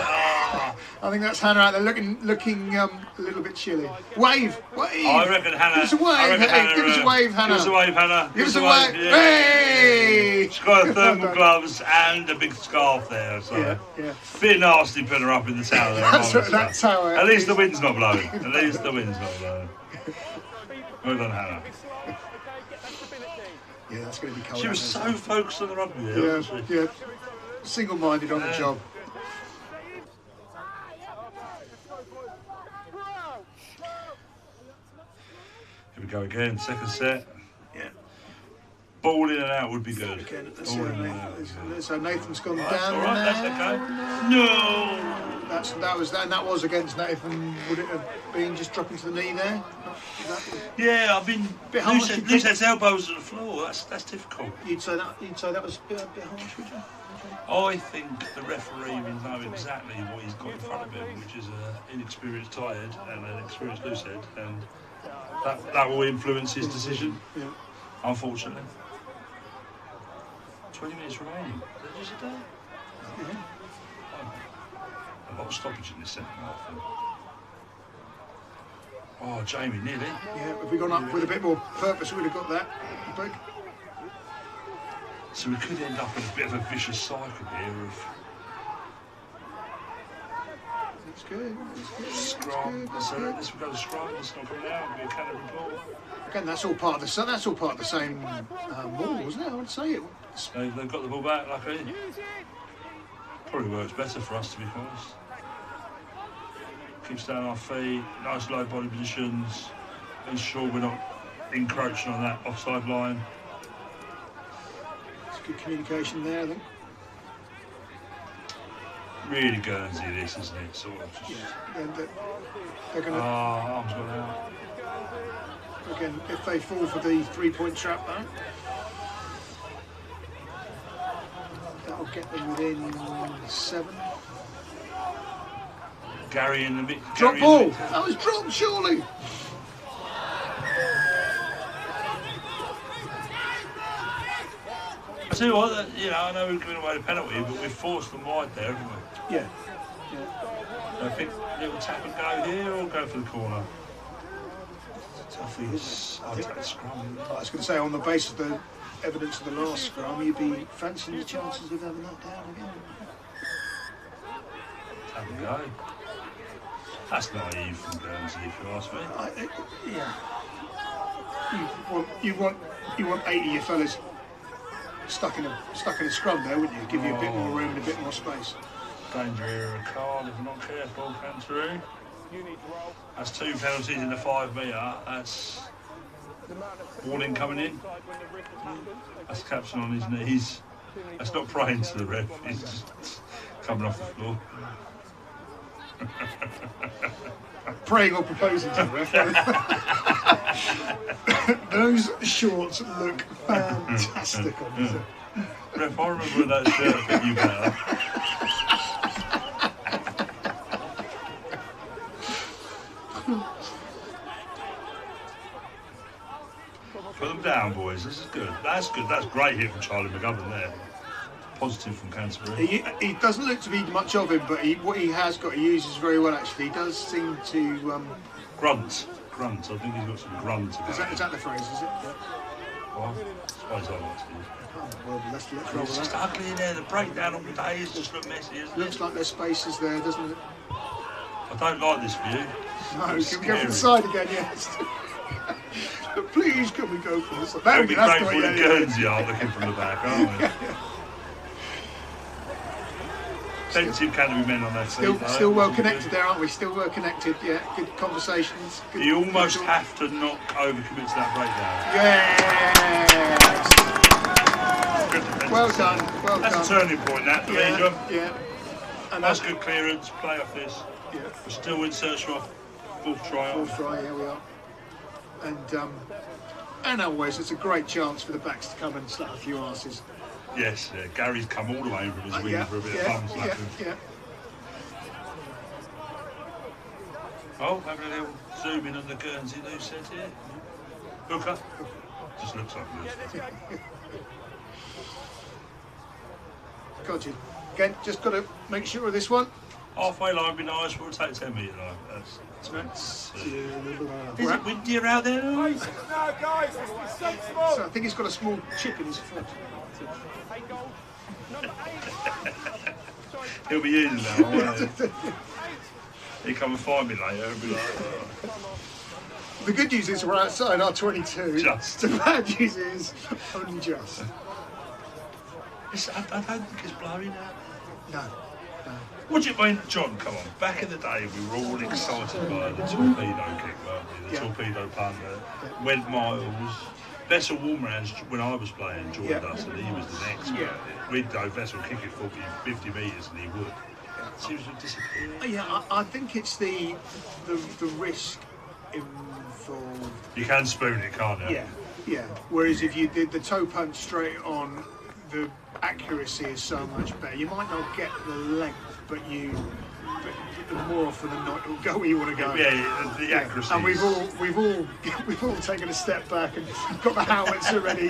I think that's Hannah out there looking a little bit chilly. Wave! I reckon Hannah. Give us a wave. Give us a wave, Hannah. Give us a wave, Hannah. Give us a wave. Yeah. Hey! She's got her thermal gloves and a big scarf there, so bit nasty putting her up in the tower there. That's how. At least the wind's not blowing. At least the wind's not blowing. Well done, Hannah. Yeah, that's going to be cold. She was so focused on the rugby there, wasn't she? Yeah. Single-minded on the job. Here we go again, second set. Yeah. Ball in and out would be good. So Nathan's gone down. That's all right, that's okay. No! That was against Nathan. Would it have been just dropping to the knee there? Yeah, I've been loose head's elbows on the floor. That's difficult. You'd say that was a bit harsh, would you? I think the referee will know exactly what he's got in front of him, which is an inexperienced tight head and an experienced loose head, and that will influence his decision. Yeah. Unfortunately. 20 minutes remaining. Did you see that? Yeah. A lot of stoppage in this second half. Oh, Jamie, nearly. Yeah, if we'd gone up with a bit more purpose, we would have got that. Big. So we could end up in a bit of a vicious cycle here of... That's good. Scrum. This will go to scrum. It's not coming out. It'll be a Canterbury ball. Again, that's all part of the same ball, wasn't it? I would say it. So they've got the ball back, luckily. Probably works better for us, to be honest. Keep staying on our feet, nice low body positions, ensure we're not encroaching on that offside line. It's good communication there, I think. Really Guernsey this, isn't it? Sort of just... They're going to... arms gone out. Again, if they fall for the 3-point trap though, that'll get them within 7. Gary in the mix. Drop ball! That was dropped, surely! I tell you what, you know, I know we've given away the penalty, but we've forced them wide there, haven't we? Yeah. I think little tap and go here or go for the corner. I'd take scrum. I was going to say, on the basis of the evidence of the last scrum, you'd be fancying the chances of having that down again. Have a go. That's naive from Guernsey, if you ask me. Yeah. You want 80 of your fellas stuck in a scrum there, wouldn't you? Give you a bit more room and a bit more space. Danger area of card if you're not careful, Canterbury. That's 2 penalties in the 5 metre. That's warning coming in. That's captain on his knees. That's not praying to the ref. He's just coming off the floor. Praying or proposing to the ref. Those shorts look fantastic on you. Ref, I remember when that shirt that you got. Put them down, boys. This is good. That's good. That's great hit from Charlie McGovern there. Positive from Canterbury. He doesn't look to be much of him, but what he has got, he uses very well actually. He does seem to... Grunt. I think he's got some grunt. Is that the phrase, is it? Yeah. Well, that's why he's on it. Well, let's roll it's with just that. ugly in there. The breakdown on the days just look messy, isn't it? Looks like there's spaces there, doesn't it? I don't like this view. No, can we go for the side again, yes? Please, can we go for the side? There we go, that's grateful that Guernsey are looking from the back, aren't we? Defensive Canterbury men on that team. Still well connected there, aren't we? Still well connected, yeah. Good conversations. Good you almost have to not overcommit to that breakdown. Yes! Well done, well done. That's a turning point, that, the leader. Yeah. And that's good clearance, play off this. Yeah. We're still in search for our 4th try. 4th try, here we are. And always, it's a great chance for the backs to come and slap a few arses. Yes, yeah. Gary's come all the way from his wing for a bit of fun slapping. Yeah. Oh, having a little zoom in on the Guernsey loose set here. Hooker. Just looks like this. Got you. Again, just got to make sure of this one. Halfway line would be nice, we'll take 10 metre line. That's is it windier out there? No, guys, it's sensible. So I think he's got a small chip in his foot. He'll be using that. He'll come and find me later and be like, The good news is we're outside our 22. Just. The bad news is only just. I don't think it's blowing out. No. What do you mean, John, come on, back in the day we were all excited by the torpedo kick, weren't we? The torpedo punt that went miles. Vessel Warmrands, when I was playing, joined us and he was the next one. We'd go Vessel kick it 50 metres and he would. It seems to disappear. Yeah, I think it's the risk involved. You can spoon it, can't you? Yeah. Whereas if you did the toe punch straight on, the accuracy is so much better. You might not get the length, but more often than not, it'll go where you want to go. Yeah, the accuracy. And we've all taken a step back and got the howitzer ready,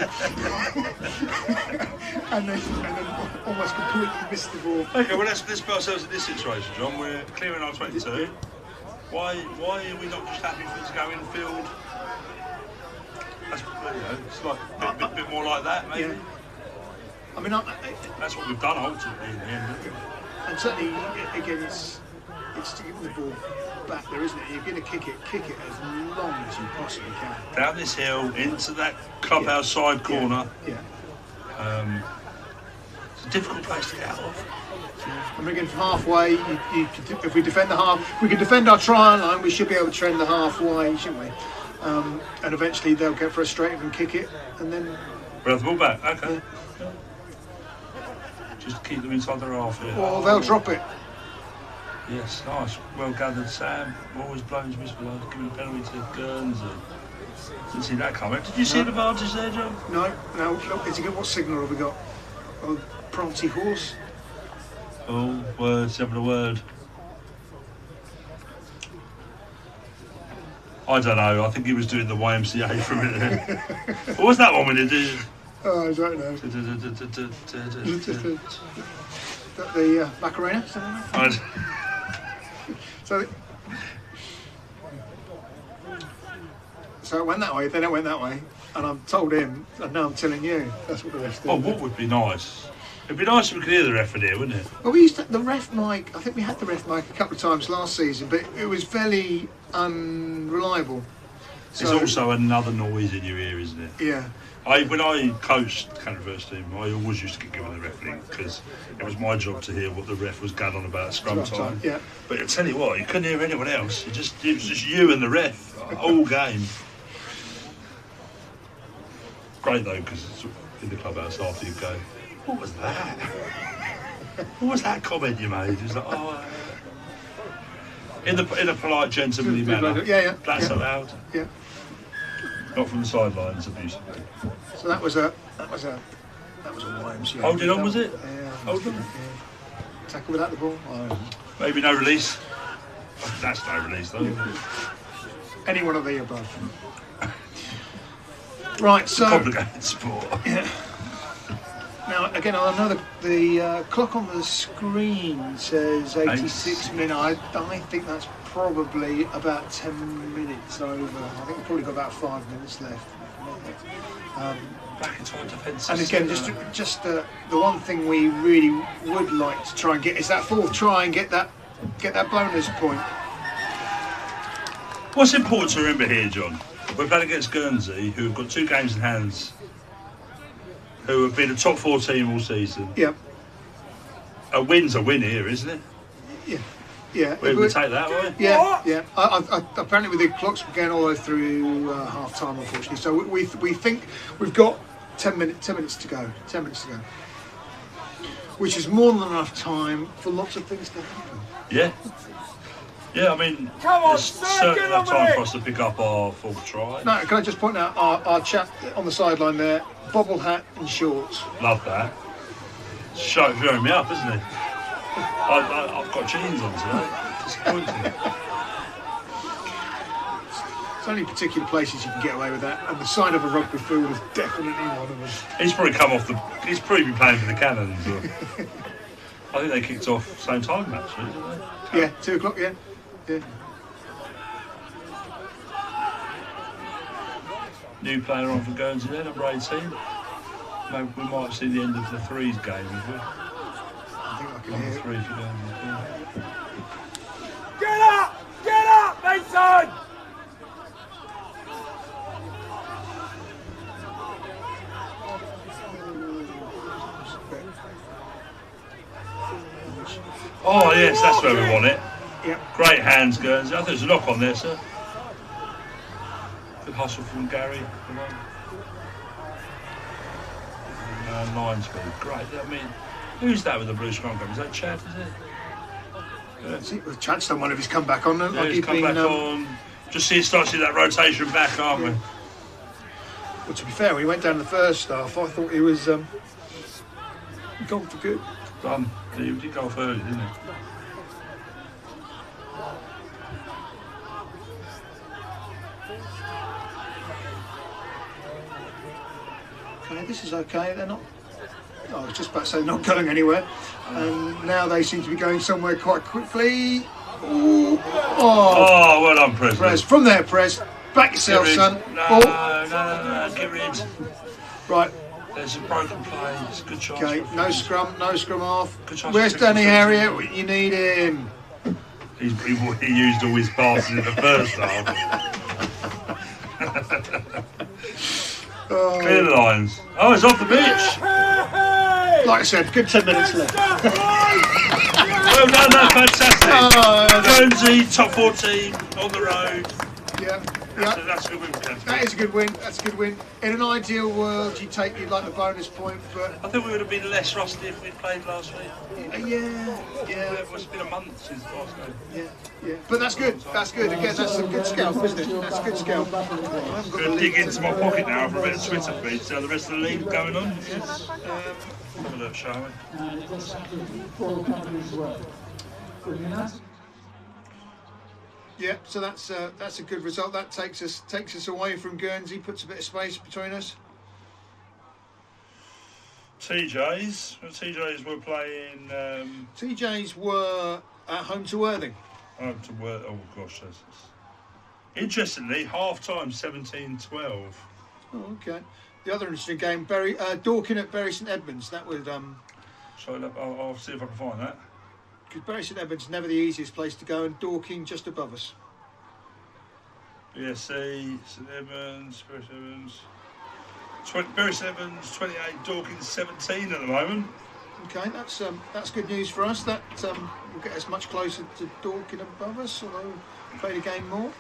and then almost completely missed the ball. Okay, well let's put ourselves in this situation, John. We're clearing our 22. Why are we not just happy for it to go infield? That's, it's like a bit more like that, maybe. Yeah. I mean, that's what we've done ultimately in the end. And certainly, again, it's to give the ball back there, isn't it? You're going to kick it as long as you possibly can. Down this hill, into that clubhouse side corner. Yeah. a difficult place to get out of. And again, from halfway, if we defend we can defend our try line, we should be able to trend the halfway, shouldn't we? And eventually they'll get frustrated and kick it, and then... We'll have the ball back, okay. Yeah. Just keep them inside their half here. Or they'll drop it. Yes, nice. Well gathered, Sam. Always blown his whistle, giving a penalty to Guernsey. Didn't see that coming. Did you see an advantage there, John? No. Look, what signal have we got? Oh, Pronty horse. Oh, words, having a word. I don't know, I think he was doing the YMCA for a minute. What was that one when he did? Oh, I don't know. The Macarena? So it went that way, then it went that way, and I told him, and now I'm telling you. That's what the ref did. Oh, what would be nice? It'd be nice if we could hear the ref in here, wouldn't it? Well, we used to, the ref mic, I think we had the ref mic a couple of times last season, but it was fairly unreliable. It's also another noise in your ear, isn't it? Yeah. When I coached the Canterbury team, I always used to get given the ref link because it was my job to hear what the ref was going on about at scrum time. Yeah. But I tell you what, you couldn't hear anyone else. It was just you and the ref all game. Great though, because in the clubhouse after you go, what was that? What was that comment you made? It was like, in a polite, gentlemanly manner. Yeah. That's allowed. Yeah. Not from the sidelines, abusively. So that was a YMCA. Holding on, was it? Yeah. Holding on. Yeah. Tackle without the ball. Maybe no release. That's no release though. Any one of the above. Right, so complicated sport. Yeah. Now again, I know the clock on the screen says 86 minutes. I think that's probably about 10 minutes over. I think we've probably got about 5 minutes left. Back into our defence. And again, just the one thing we really would like to try and get is that fourth try and get that bonus point. What's important to remember here, John? We're playing against Guernsey, who have got 2 games in hands, who have been a top 4 team all season. Yeah. A win's a win here, isn't it? Yeah. We take that, right? Yeah. Apparently, with the clocks going all the way through half time, unfortunately. So we think we've got 10 minutes to go. 10 minutes to go, which is more than enough time for lots of things to happen. Yeah. Yeah, I mean, there's certainly enough time for us to pick up our 4th try. No, can I just point out our chap on the sideline there, bobble hat and shorts. Love that. Showing me up, isn't he? I've got jeans on today. Disappointing. There's only particular places you can get away with that, and the side of a rugby field is definitely one of them. He's probably he's probably been playing for the Cannons. Or, I think they kicked off same time actually, didn't they? Yeah, 2 o'clock. Yeah. New player on for Guernsey there, number 18. Maybe we might see the end of the 3s game, have we? I think I can Number hear 3 for Guernsey. Get up, Mason! Oh yes, that's where we want it. Yep. Great hands, Guernsey. I think there's a knock on there, sir. Good hustle from Gary. Line speed, great. I mean, who's that with the blue scrum cap? Is that Chad, is it? Well, Chad's done one of his comeback on. Yeah, he's come back on. Just start seeing that rotation back, aren't we? Well, to be fair, when he went down the first half, I thought he was gone for good. Done. He did go off early, didn't he? Okay, this is okay. They're not. I was just about to say they're not going anywhere, and now they seem to be going somewhere quite quickly. Ooh. Oh, well done, Prez. Prez, from there, Prez. Back yourself, son. No, get rid. Right. There's a broken play. It's a good chance. Okay, no scrum off. Chance. Where's Danny Harriott? You need him. He used all his passes in the first half. Clear the lines. Oh, it's off the pitch. Like I said, good 10 minutes left. Well done, that's fantastic. Guernsey, top 4 team, on the road. Yeah. That's a good win for Canterbury. That is a good win. That's a good win. In an ideal world, you'd like the bonus point, but I think we would have been less rusty if we'd played last week. Yeah. It's been a month since the last game. Yeah. But that's good. That's good. Again, that's a good scalp, isn't it? That's a good scalp. I'm going to dig into my pocket now for a bit of Twitter feed, see how the rest of the league going on. Yes. Have a look, shall we? Yeah, so that's a good result. That takes us away from Guernsey, puts a bit of space between us. TJs were playing. TJs were at home to Worthing. Home to Worthing. Oh gosh, that's interestingly half time 17-12. Oh, okay. The other interesting game, Dorking at Bury St Edmunds. That would. So I'll see if I can find that. Because Bury St Edmunds never the easiest place to go, and Dorking just above us. BSC, St Edmunds, Bury St Edmunds. Bury St Edmunds 28, Dorking 17 at the moment. Okay, that's good news for us. That will get us much closer to Dorking above us, although we'll play the game more.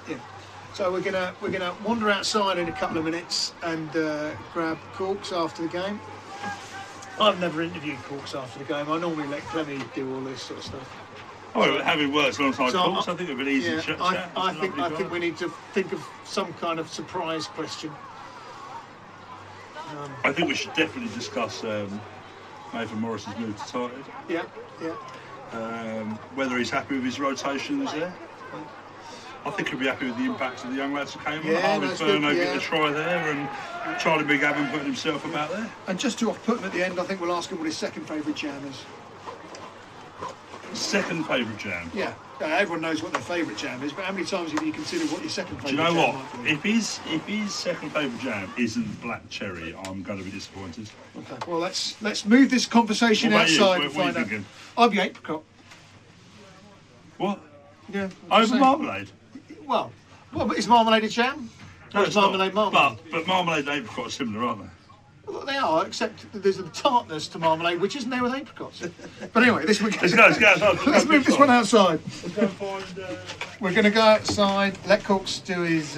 Yeah. So we're gonna wander outside in a couple of minutes and grab Corks after the game. I've never interviewed Corks after the game. I normally let Clemmy do all this sort of stuff. Oh, having worked alongside Corks, I think it'd be easy to chat. I think we need to think of some kind of surprise question. I think we should definitely discuss Nathan Morris's move to Tited. Yeah. Whether he's happy with his rotations there. I think he'll be happy with the impact of the young lads who came on. Harvey Furno getting a try there, and Charlie Big Avon putting himself about there. And just to off-put him at the end, I think we'll ask him what his second favourite jam is. Second favourite jam? Yeah. Everyone knows what their favourite jam is, but how many times have you considered what your second favourite jam is? Do you know what? If his second favourite jam isn't black cherry, I'm going to be disappointed. Okay. Well, let's move this conversation outside and find out. I'll be apricot. What? Yeah. Over marmalade? Well, but is marmalade a jam? No, it's marmalade. But marmalade and apricot are similar, aren't they? Well, they are, except there's a tartness to marmalade, which isn't there with apricots. But anyway, this week. Let's go outside. Let's move this one outside. Let's go find. We're going to go outside, let Corks do his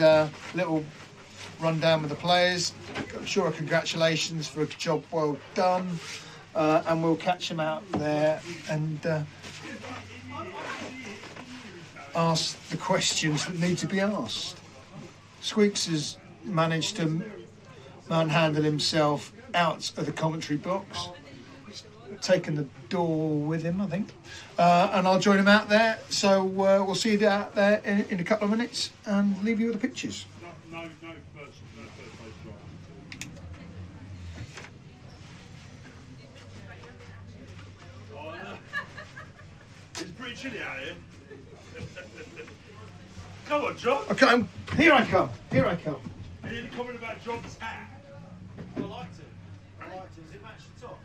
little rundown with the players. I'm sure congratulations for a job well done. And we'll catch him out there and ask the questions that need to be asked. Squeaks has managed to manhandle himself out of the commentary box, taken the door with him, I think, and I'll join him out there. So we'll see you out there in a couple of minutes and leave you with the pictures. No first It's pretty chilly out here. Come on, John. Okay, here I come. Any comment about John's hat? I liked it. Does it match the top?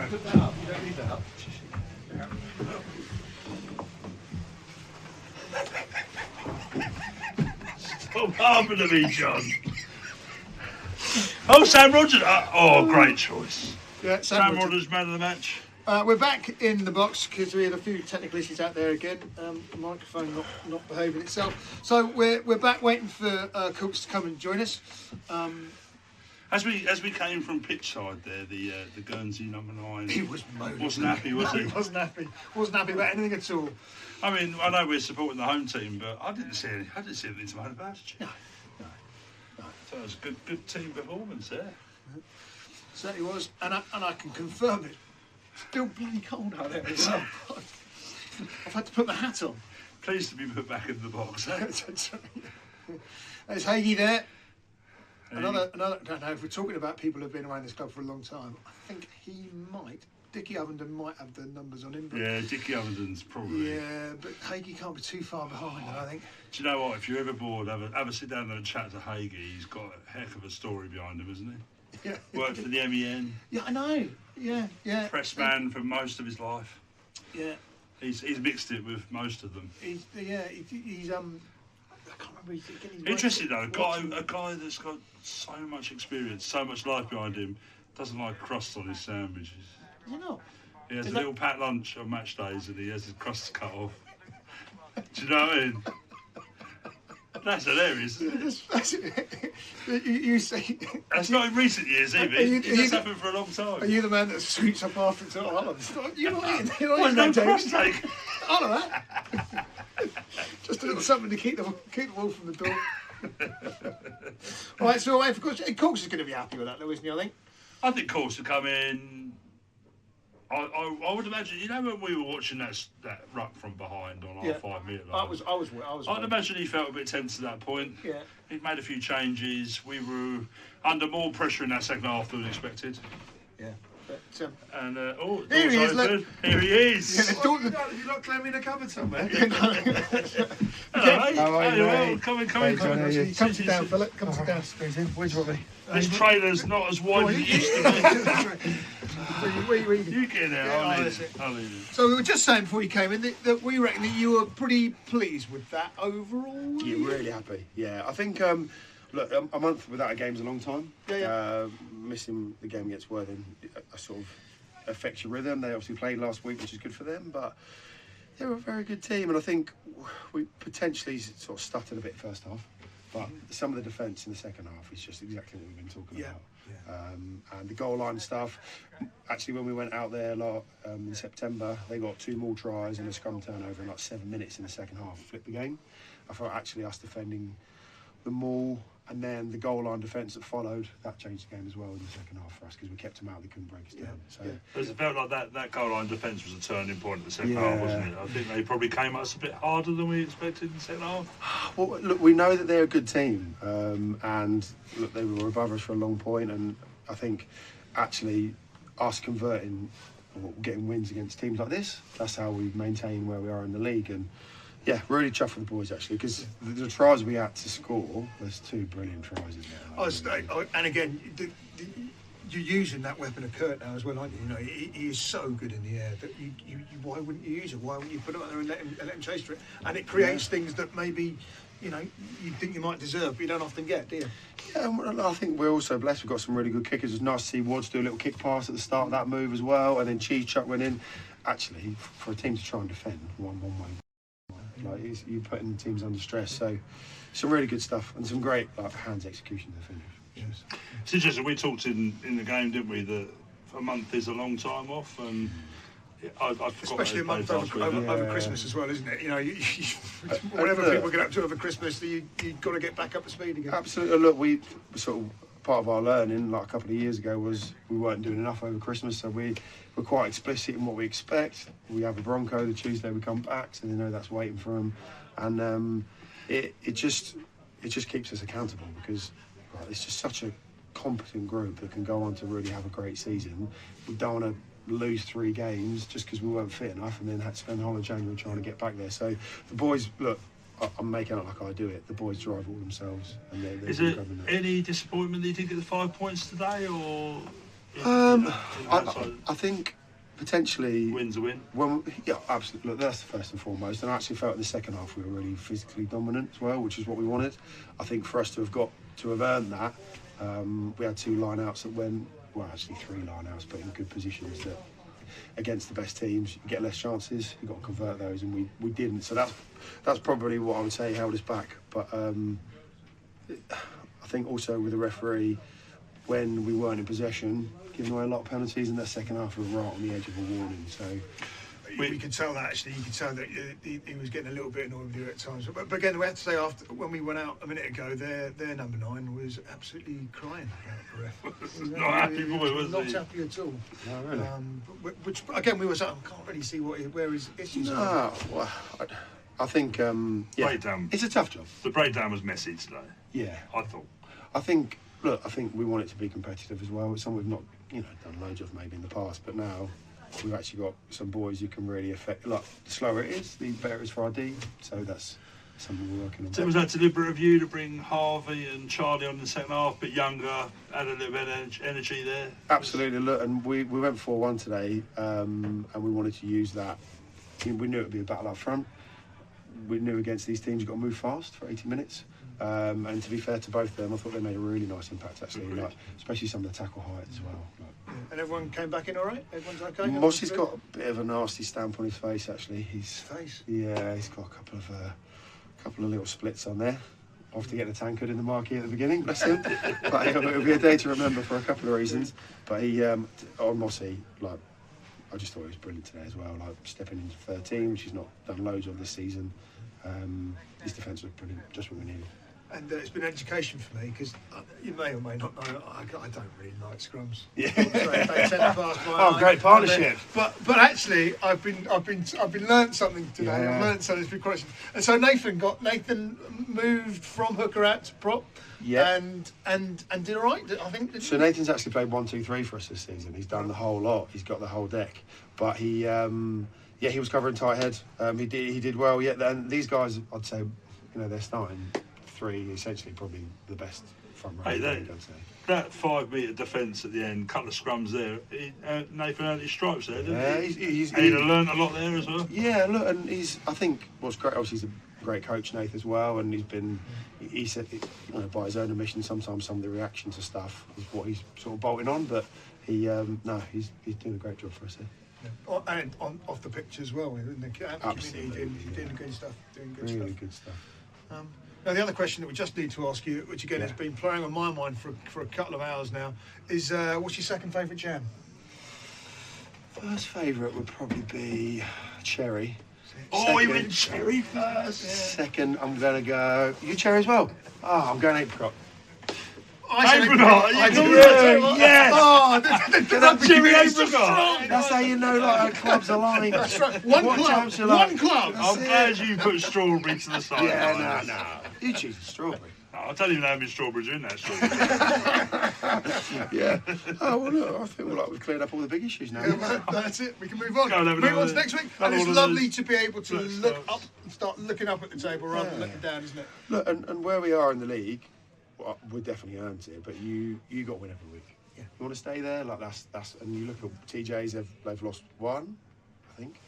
put that up. You don't need that up. Stop harping at me, John. Oh, Sam Rogers. Oh, great choice. Yeah, Sam Rogers, man of the match. We're back in the box because we had a few technical issues out there again. The microphone not behaving itself. So we're back waiting for Cooks to come and join us. As we came from pitch side there, the Guernsey number 9. He was moaning. Wasn't happy, was he? He wasn't happy. Wasn't happy about anything at all. I mean, I know we're supporting the home team, but I didn't see anything to moan about. No. So it was a good team performance there. Certainly was, and I can confirm it. Still bloody cold out there as well. I've had to put the hat on. Pleased to be put back in the box. Eh? There's Hagee there. Another. I don't know if we're talking about people who've been around this club for a long time. I think Dickie Ovenden might have the numbers on him. But yeah, Dickie Ovenden's probably. Yeah, but Hagee can't be too far behind, I think. Do you know what? If you're ever bored, have a sit down and chat to Hagee. He's got a heck of a story behind him, isn't he? Yeah. Worked for the MEN. Yeah, I know. Yeah. Press man for most of his life. Yeah. He's mixed it with most of them. He's I can't remember. Interesting though, a guy that's got so much experience, so much life behind him, doesn't like crust on his sandwiches. You know. He has a little packed lunch on match days and he has his crusts cut off. Do you know what I mean? That's hilarious. You say that's not in recent years either. It's happened for a long time. Are you the man that sweeps up after it? Oh, you're not eating. What's no crust take? All of that. Just a little something to keep the wolf from the door. All right, so of course, Cox is going to be happy with that, though, isn't he? I think Cox will come in. I would imagine, you know, when we were watching that ruck from behind on our 5 metre line. I was. I'd imagine he felt a bit tense at that point. Yeah. He'd made a few changes. We were under more pressure in that second half than expected. Yeah. But, and here he is. Look. Here he is. Yeah, you're not claiming a cupboard somewhere. Hello, mate. How are you, mate? Come in. Come sit down, Philip. Come sit down. Where'd you want me? This trailer's not as wide as it used to be. You get there. I'll leave it. So we were just saying before you came in that we reckon that you were pretty pleased with that overall. Yeah, really happy. Yeah, I think look, a month without a game's a long time. Yeah. Missing the game against Worthing sort of affects your rhythm. They obviously played last week, which is good for them, but they're a very good team, and I think we potentially sort of stuttered a bit first half. But some of the defence in the second half is just exactly what we've been talking about. And the goal line stuff. Actually, when we went out there in September, they got 2 more tries and a scrum turnover in like 7 minutes in the second half. Flipped the game. I thought actually us defending the maul and then the goal line defence that followed, that changed the game as well in the second half for us because we kept them out, they couldn't break us down. So it felt like that goal line defence was a turning point in the second half, wasn't it? I think they probably came at us a bit harder than we expected in the second half. Well, look, we know that they're a good team, and look, they were above us for a long point, and I think actually us converting or getting wins against teams like this, that's how we maintain where we are in the league. And yeah, really chuffed with the boys actually, because the tries we had to score, there's 2 brilliant tries in there. And again, you're using that weapon of Kurt now as well, aren't you? You know, he is so good in the air that why wouldn't you use it? Why wouldn't you put it out there and let him chase for it? And it creates things that maybe, you know, you think you might deserve, but you don't often get, do you? Yeah, I think we're also blessed. We've got some really good kickers. It's nice to see Wads do a little kick pass at the start of that move as well, and then Cheese Chuck went in. Actually, for a team to try and defend one way. Like you're putting teams under stress, so some really good stuff and some great hands execution to finish. Yes. It's interesting. We talked in the game, didn't we, that a month is a long time off, and I forgot especially a month over Christmas as well, isn't it? You know, whatever people get up to over Christmas, you've got to get back up to speed again. Absolutely. Look, we sort of part of our learning, like a couple of years ago, was we weren't doing enough over Christmas, so we're quite explicit in what we expect. We have a Bronco the Tuesday we come back, so they know that's waiting for them, and it just keeps us accountable because it's just such a competent group that can go on to really have a great season. We don't want to lose 3 games just because we weren't fit enough and then had to spend the whole of January trying to get back there. So the boys, look, I'm making it like I do it. The boys drive all themselves. And is there any disappointment that you didn't get the 5 points today, or I think potentially win's a win. Yeah, absolutely. Look, that's the first and foremost. And I actually felt in the second half we were really physically dominant as well, which is what we wanted. I think for us to have earned that, we had 2 line-outs that went, well, actually 3 line-outs, but in good positions that against the best teams, you get less chances. You've got to convert those, and we didn't. So that's probably what I would say held us back. But I think also with the referee, when we weren't in possession, giving away a lot of penalties in that second half, we were right on the edge of a warning. So we could tell that actually. You could tell that he was getting a little bit annoyed with you at times. But again, we have to say after when we went out a minute ago, their number 9 was absolutely crying about the ref. Not happy boy, was he? Not happy at all. No, really. Which again, we were saying, I can't really see where his issues are. Well, I think breakdown. It's a tough job. The breakdown was messy today. Yeah, I thought. I think we want it to be competitive as well. It's something we've not, done loads of maybe in the past, but now we've actually got some boys who can really affect. Like, the slower it is, the better it is for our D. So that's something we're working on. So was that deliberate of you to bring Harvey and Charlie on in the second half, a bit younger, add a little bit of energy there? Absolutely. Look, and we went 4-1 today, and we wanted to use that. We knew it would be a battle up front. We knew against these teams you've got to move fast for 80 minutes. And to be fair to both of them, I thought they made a really nice impact actually, especially some of the tackle height as well. And everyone came back in all right? Everyone's okay? Mossy's got a bit of a nasty stamp on his face actually. His face? Yeah, he's got a couple of little splits on there. After getting a tankard in the marquee at the beginning, bless him. But it'll be a day to remember for a couple of reasons. But he, on Mossy, I just thought he was brilliant today as well. Stepping into 13, which he's not done loads of this season. His defence was brilliant, just what we needed. And it's been education for me because you may or may not know I don't really like scrums. Yeah. They tend to pass by. Great partnership. But actually, I've been learnt something today. Yeah. I've learnt something through questions. And so Nathan moved from hooker out to prop. Yeah. And did all right. I think. So Nathan's actually played 1, 2, 3 for us this season. He's done the whole lot. He's got the whole deck. But he was covering tight head. He did well. Yeah. And these guys, I'd say, they're starting 3, essentially probably the best front row. I'd say. That 5 metre defence at the end, couple of scrums there. Nathan earned his stripes there, didn't he? He'd have learned a lot there as well. Yeah, look, and I think what's great, obviously he's a great coach, Nathan, as well, and he said, by his own admission, sometimes some of the reaction to stuff is what he's sort of bolting on, but he's doing a great job for us here. Yeah. And off the pitch as well, in the community, doing good stuff. Really good stuff. Now, the other question that we just need to ask you, which again has been playing on my mind for a couple of hours now, is what's your second favourite jam? First favourite would probably be cherry. Oh, you went cherry first. Second, I'm going to go. You cherry as well? Oh, I'm going apricot. Apricot! Yes! Oh, the cherry apricot! That's how you know our clubs are lying. That's right. One club. I'm glad you put strawberry to the side. Yeah, no. You choose strawberry. I don't even know how many strawberries are in that strawberry. Yeah. Oh, well, look, I feel we've cleared up all the big issues now. Yeah, that's it. We can move on. Move on to next week. And it's lovely to be able to look up and start looking up at the table rather than looking down, isn't it? Look, and where we are in the league, well, we're definitely earned it, but you got to win every week. Yeah. You want to stay there? That's and you look at TJ's, they've lost 1, I think.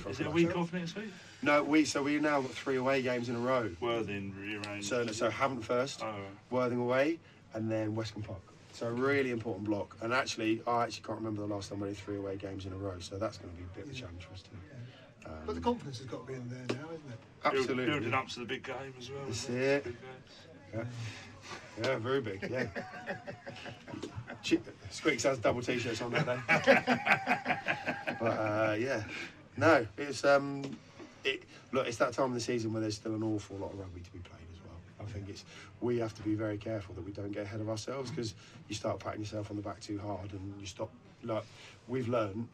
Is it a week off next week? No, we now got 3 away games in a row. Worthing rearranged. So Hampton first, Worthing away, and then Westcombe Park. So a really important block. And I actually can't remember the last time we had 3 away games in a row. So that's going to be a bit of a challenge for us too. Yeah. But the confidence has got to be in there now, isn't it? Absolutely. Building up to the big game as well. That's it. Yeah, very big. Yeah. Squeaks has double t-shirts on that day. But no, it's it's that time of the season where there's still an awful lot of rugby to be played as well. I think we have to be very careful that we don't get ahead of ourselves, because you start patting yourself on the back too hard and you stop. Like we've learned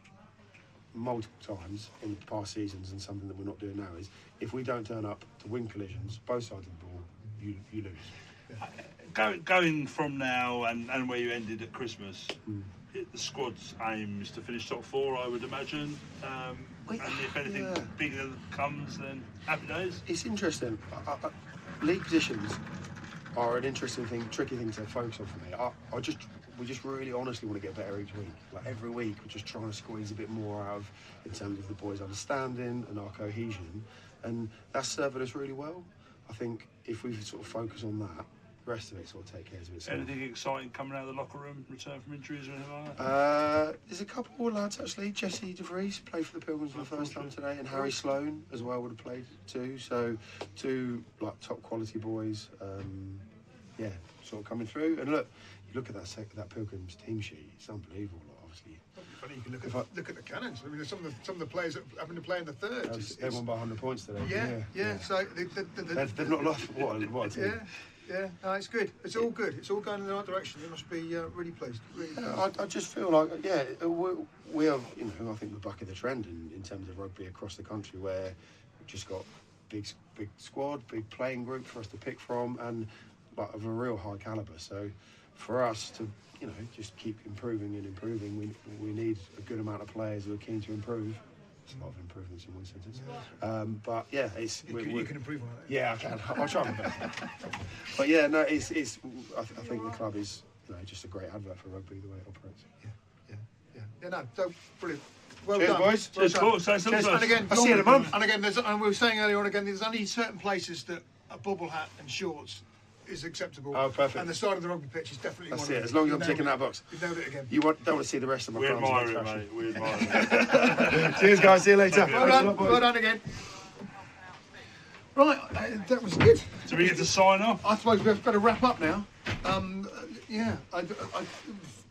multiple times in past seasons, and something that we're not doing now is if we don't turn up to win collisions, both sides of the ball, you lose. Yeah. Going from now and where you ended at Christmas, the squad's aim is to finish top 4, I would imagine. And if anything bigger comes, then happy days. It's interesting. League positions are an interesting thing, tricky thing to focus on for me. we just really honestly want to get better each week. Like every week, we're just trying to squeeze a bit more out of in terms of the boys' understanding and our cohesion, and that's serving us really well. I think if we sort of focus on that, the rest of it sort of take care of itself. Anything exciting coming out of the locker room? Return from injuries or anything like that? There's a couple of lads actually. Jesse DeVries played for the Pilgrims for the first time today, and Harry Sloan as well would have played too. So 2 like top quality boys. Yeah, sort of coming through. And look, you look at that Pilgrims team sheet. It's unbelievable. Like, obviously. Funny, you can look at the Cannons. I mean, some of the players that happen to play in the third. They won by 100 points today. Yeah. So they've not lost. What a team. Yeah, no, it's good. It's all good. It's all going in the right direction. They must be really pleased. Really pleased. I just feel like, we are, I think we're bucking the trend in terms of rugby across the country, where we've just got big squad, big playing group for us to pick from, and like of a real high calibre. So for us to, just keep improving, we need a good amount of players who are keen to improve. A lot of improvements in one sentence, but yeah, it's you can improve on that. Yeah, I can. I'll try my best. But yeah, no, it's. I think the club is, just a great advert for rugby the way it operates. Yeah. No, so brilliant. Well Cheers, done, boys. Cheers, cool. Cheers. And again, I'll see you in a month. And again, and we were saying earlier on again, there's only certain places that a bobble hat and shorts is acceptable. Oh, perfect. And the side of the rugby pitch is definitely That's one of it. them. As long as I'm ticking that box. You've nailed it again. You don't want to see the rest of my We crimes admire against it, fashion. mate. We admire it. Cheers, guys. See you later. Well done again. Right, that was good. Do we get to sign off? I suppose we've got to wrap up now.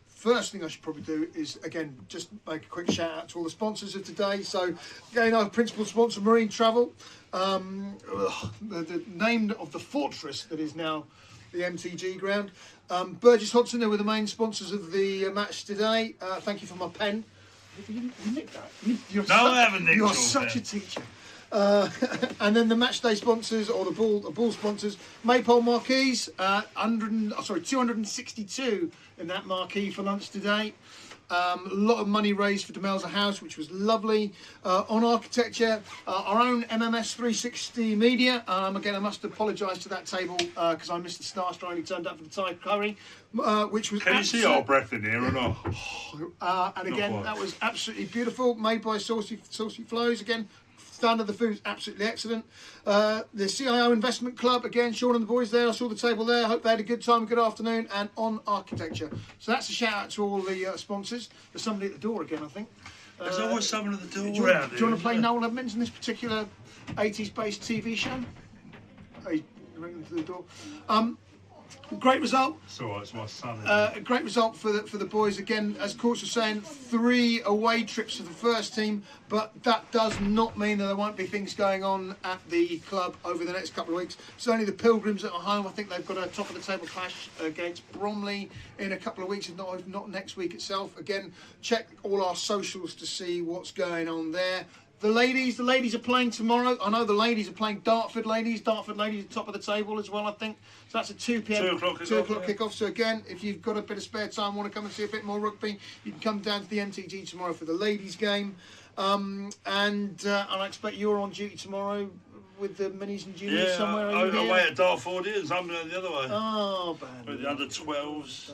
First thing I should probably do is, again, just make a quick shout out to all the sponsors of today. So, again, our principal sponsor, Marine Travel, the name of the fortress that is now the MTG ground. Burgess Hodgson, they were the main sponsors of the match today. Thank you for my pen. You nicked that. I haven't nicked You're your such pen. a teacher. And then the match day sponsors, or the ball sponsors, Maypole Marquees, 262 in that marquee for lunch today. A lot of money raised for Demelza House, which was lovely. On architecture, our own MMS 360 Media. Again, I must apologise to that table because I missed the starter. I only turned up for the Thai curry, which was. Can you see our breath in here or not? And again, that was absolutely beautiful. Made by Saucy Flows. Again, standard of the food is absolutely excellent. The CIO Investment Club, again, Sean and the boys there. I saw the table there. I hope they had a good time, good afternoon. And On Architecture. So that's a shout out to all the sponsors. There's somebody at the door again, I think. There's always someone at the door. Do you want to play Noel Edmonds in this particular 80s based TV show? Hey, ringing to the door. Great result. It's all right, it's my son. A great result for the boys. Again, as coach was saying, 3 away trips for the first team, but that does not mean that there won't be things going on at the club over the next couple of weeks. Certainly the Pilgrims at home, I think they've got a top of the table clash against Bromley in a couple of weeks, if not next week itself. Again, check all our socials to see what's going on there. The ladies are playing tomorrow. I know the ladies are playing Dartford ladies. Dartford ladies at the top of the table as well, I think. So that's a 2 p.m. 2 o'clock kickoff. So again, if you've got a bit of spare time, want to come and see a bit more rugby, you can come down to the MTG tomorrow for the ladies game. And I expect you're on duty tomorrow with the minis and juniors somewhere. I'm away at Dartford, and I'm going the other way. Oh, bad. With the under 12s.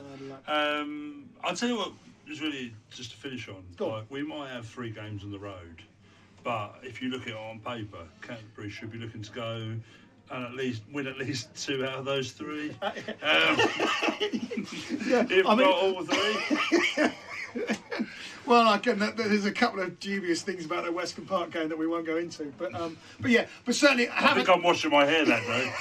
I'll tell you what is really just to finish on. Like, we might have 3 games on the road. But if you look at it on paper, Canterbury should be looking to go and win at least 2 out of those 3. If not all 3. Well, there's a couple of dubious things about the Westcombe Park game that we won't go into, but certainly I think I'm washing my hair that day.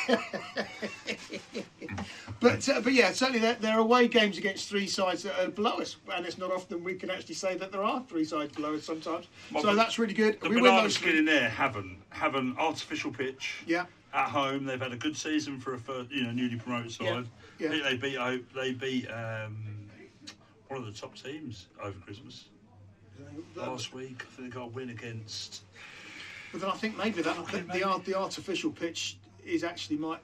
But yeah, certainly there are away games against 3 sides that are below us, and it's not often we can actually say that there are 3 sides below us sometimes. So that's really good. The banana skin in there have an artificial pitch. Yeah. At home, they've had a good season for a first, newly promoted side. Yeah. I think they beat one of the top teams over Christmas last week. I think they got a win against. But then I think maybe the artificial pitch is actually might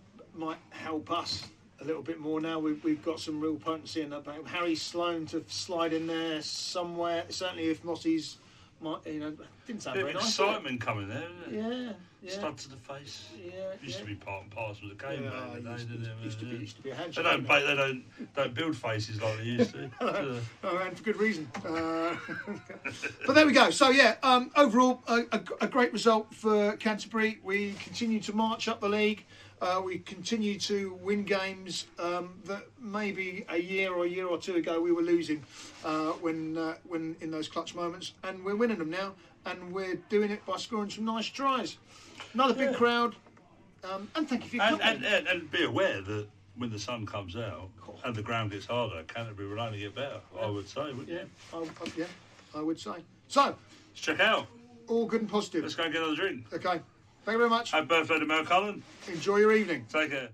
help us a little bit more now. We've got some real potency in that back. Harry Sloan to slide in there somewhere. Certainly, if Mossy's didn't sound bit very of nice. excitement coming there, isn't it? Yeah. Stud to the face. Yeah. Used to be part and parcel of the game, Yeah, didn't it? used to be a handshake. They don't build faces like they used to. And for good reason. But there we go. So yeah, overall a great result for Canterbury. We continue to march up the league. We continue to win games that maybe a year or two ago we were losing when in those clutch moments, and we're winning them now, and we're doing it by scoring some nice tries. Another big crowd, and thank you for your company. And be aware that when the sun comes out and the ground gets harder, Canterbury will only get better, I would say, wouldn't you? I would say. So, let's check out. All good and positive. Let's go and get another drink. Okay. Thank you very much. Happy birthday to Mel Cullen. Enjoy your evening. Take care.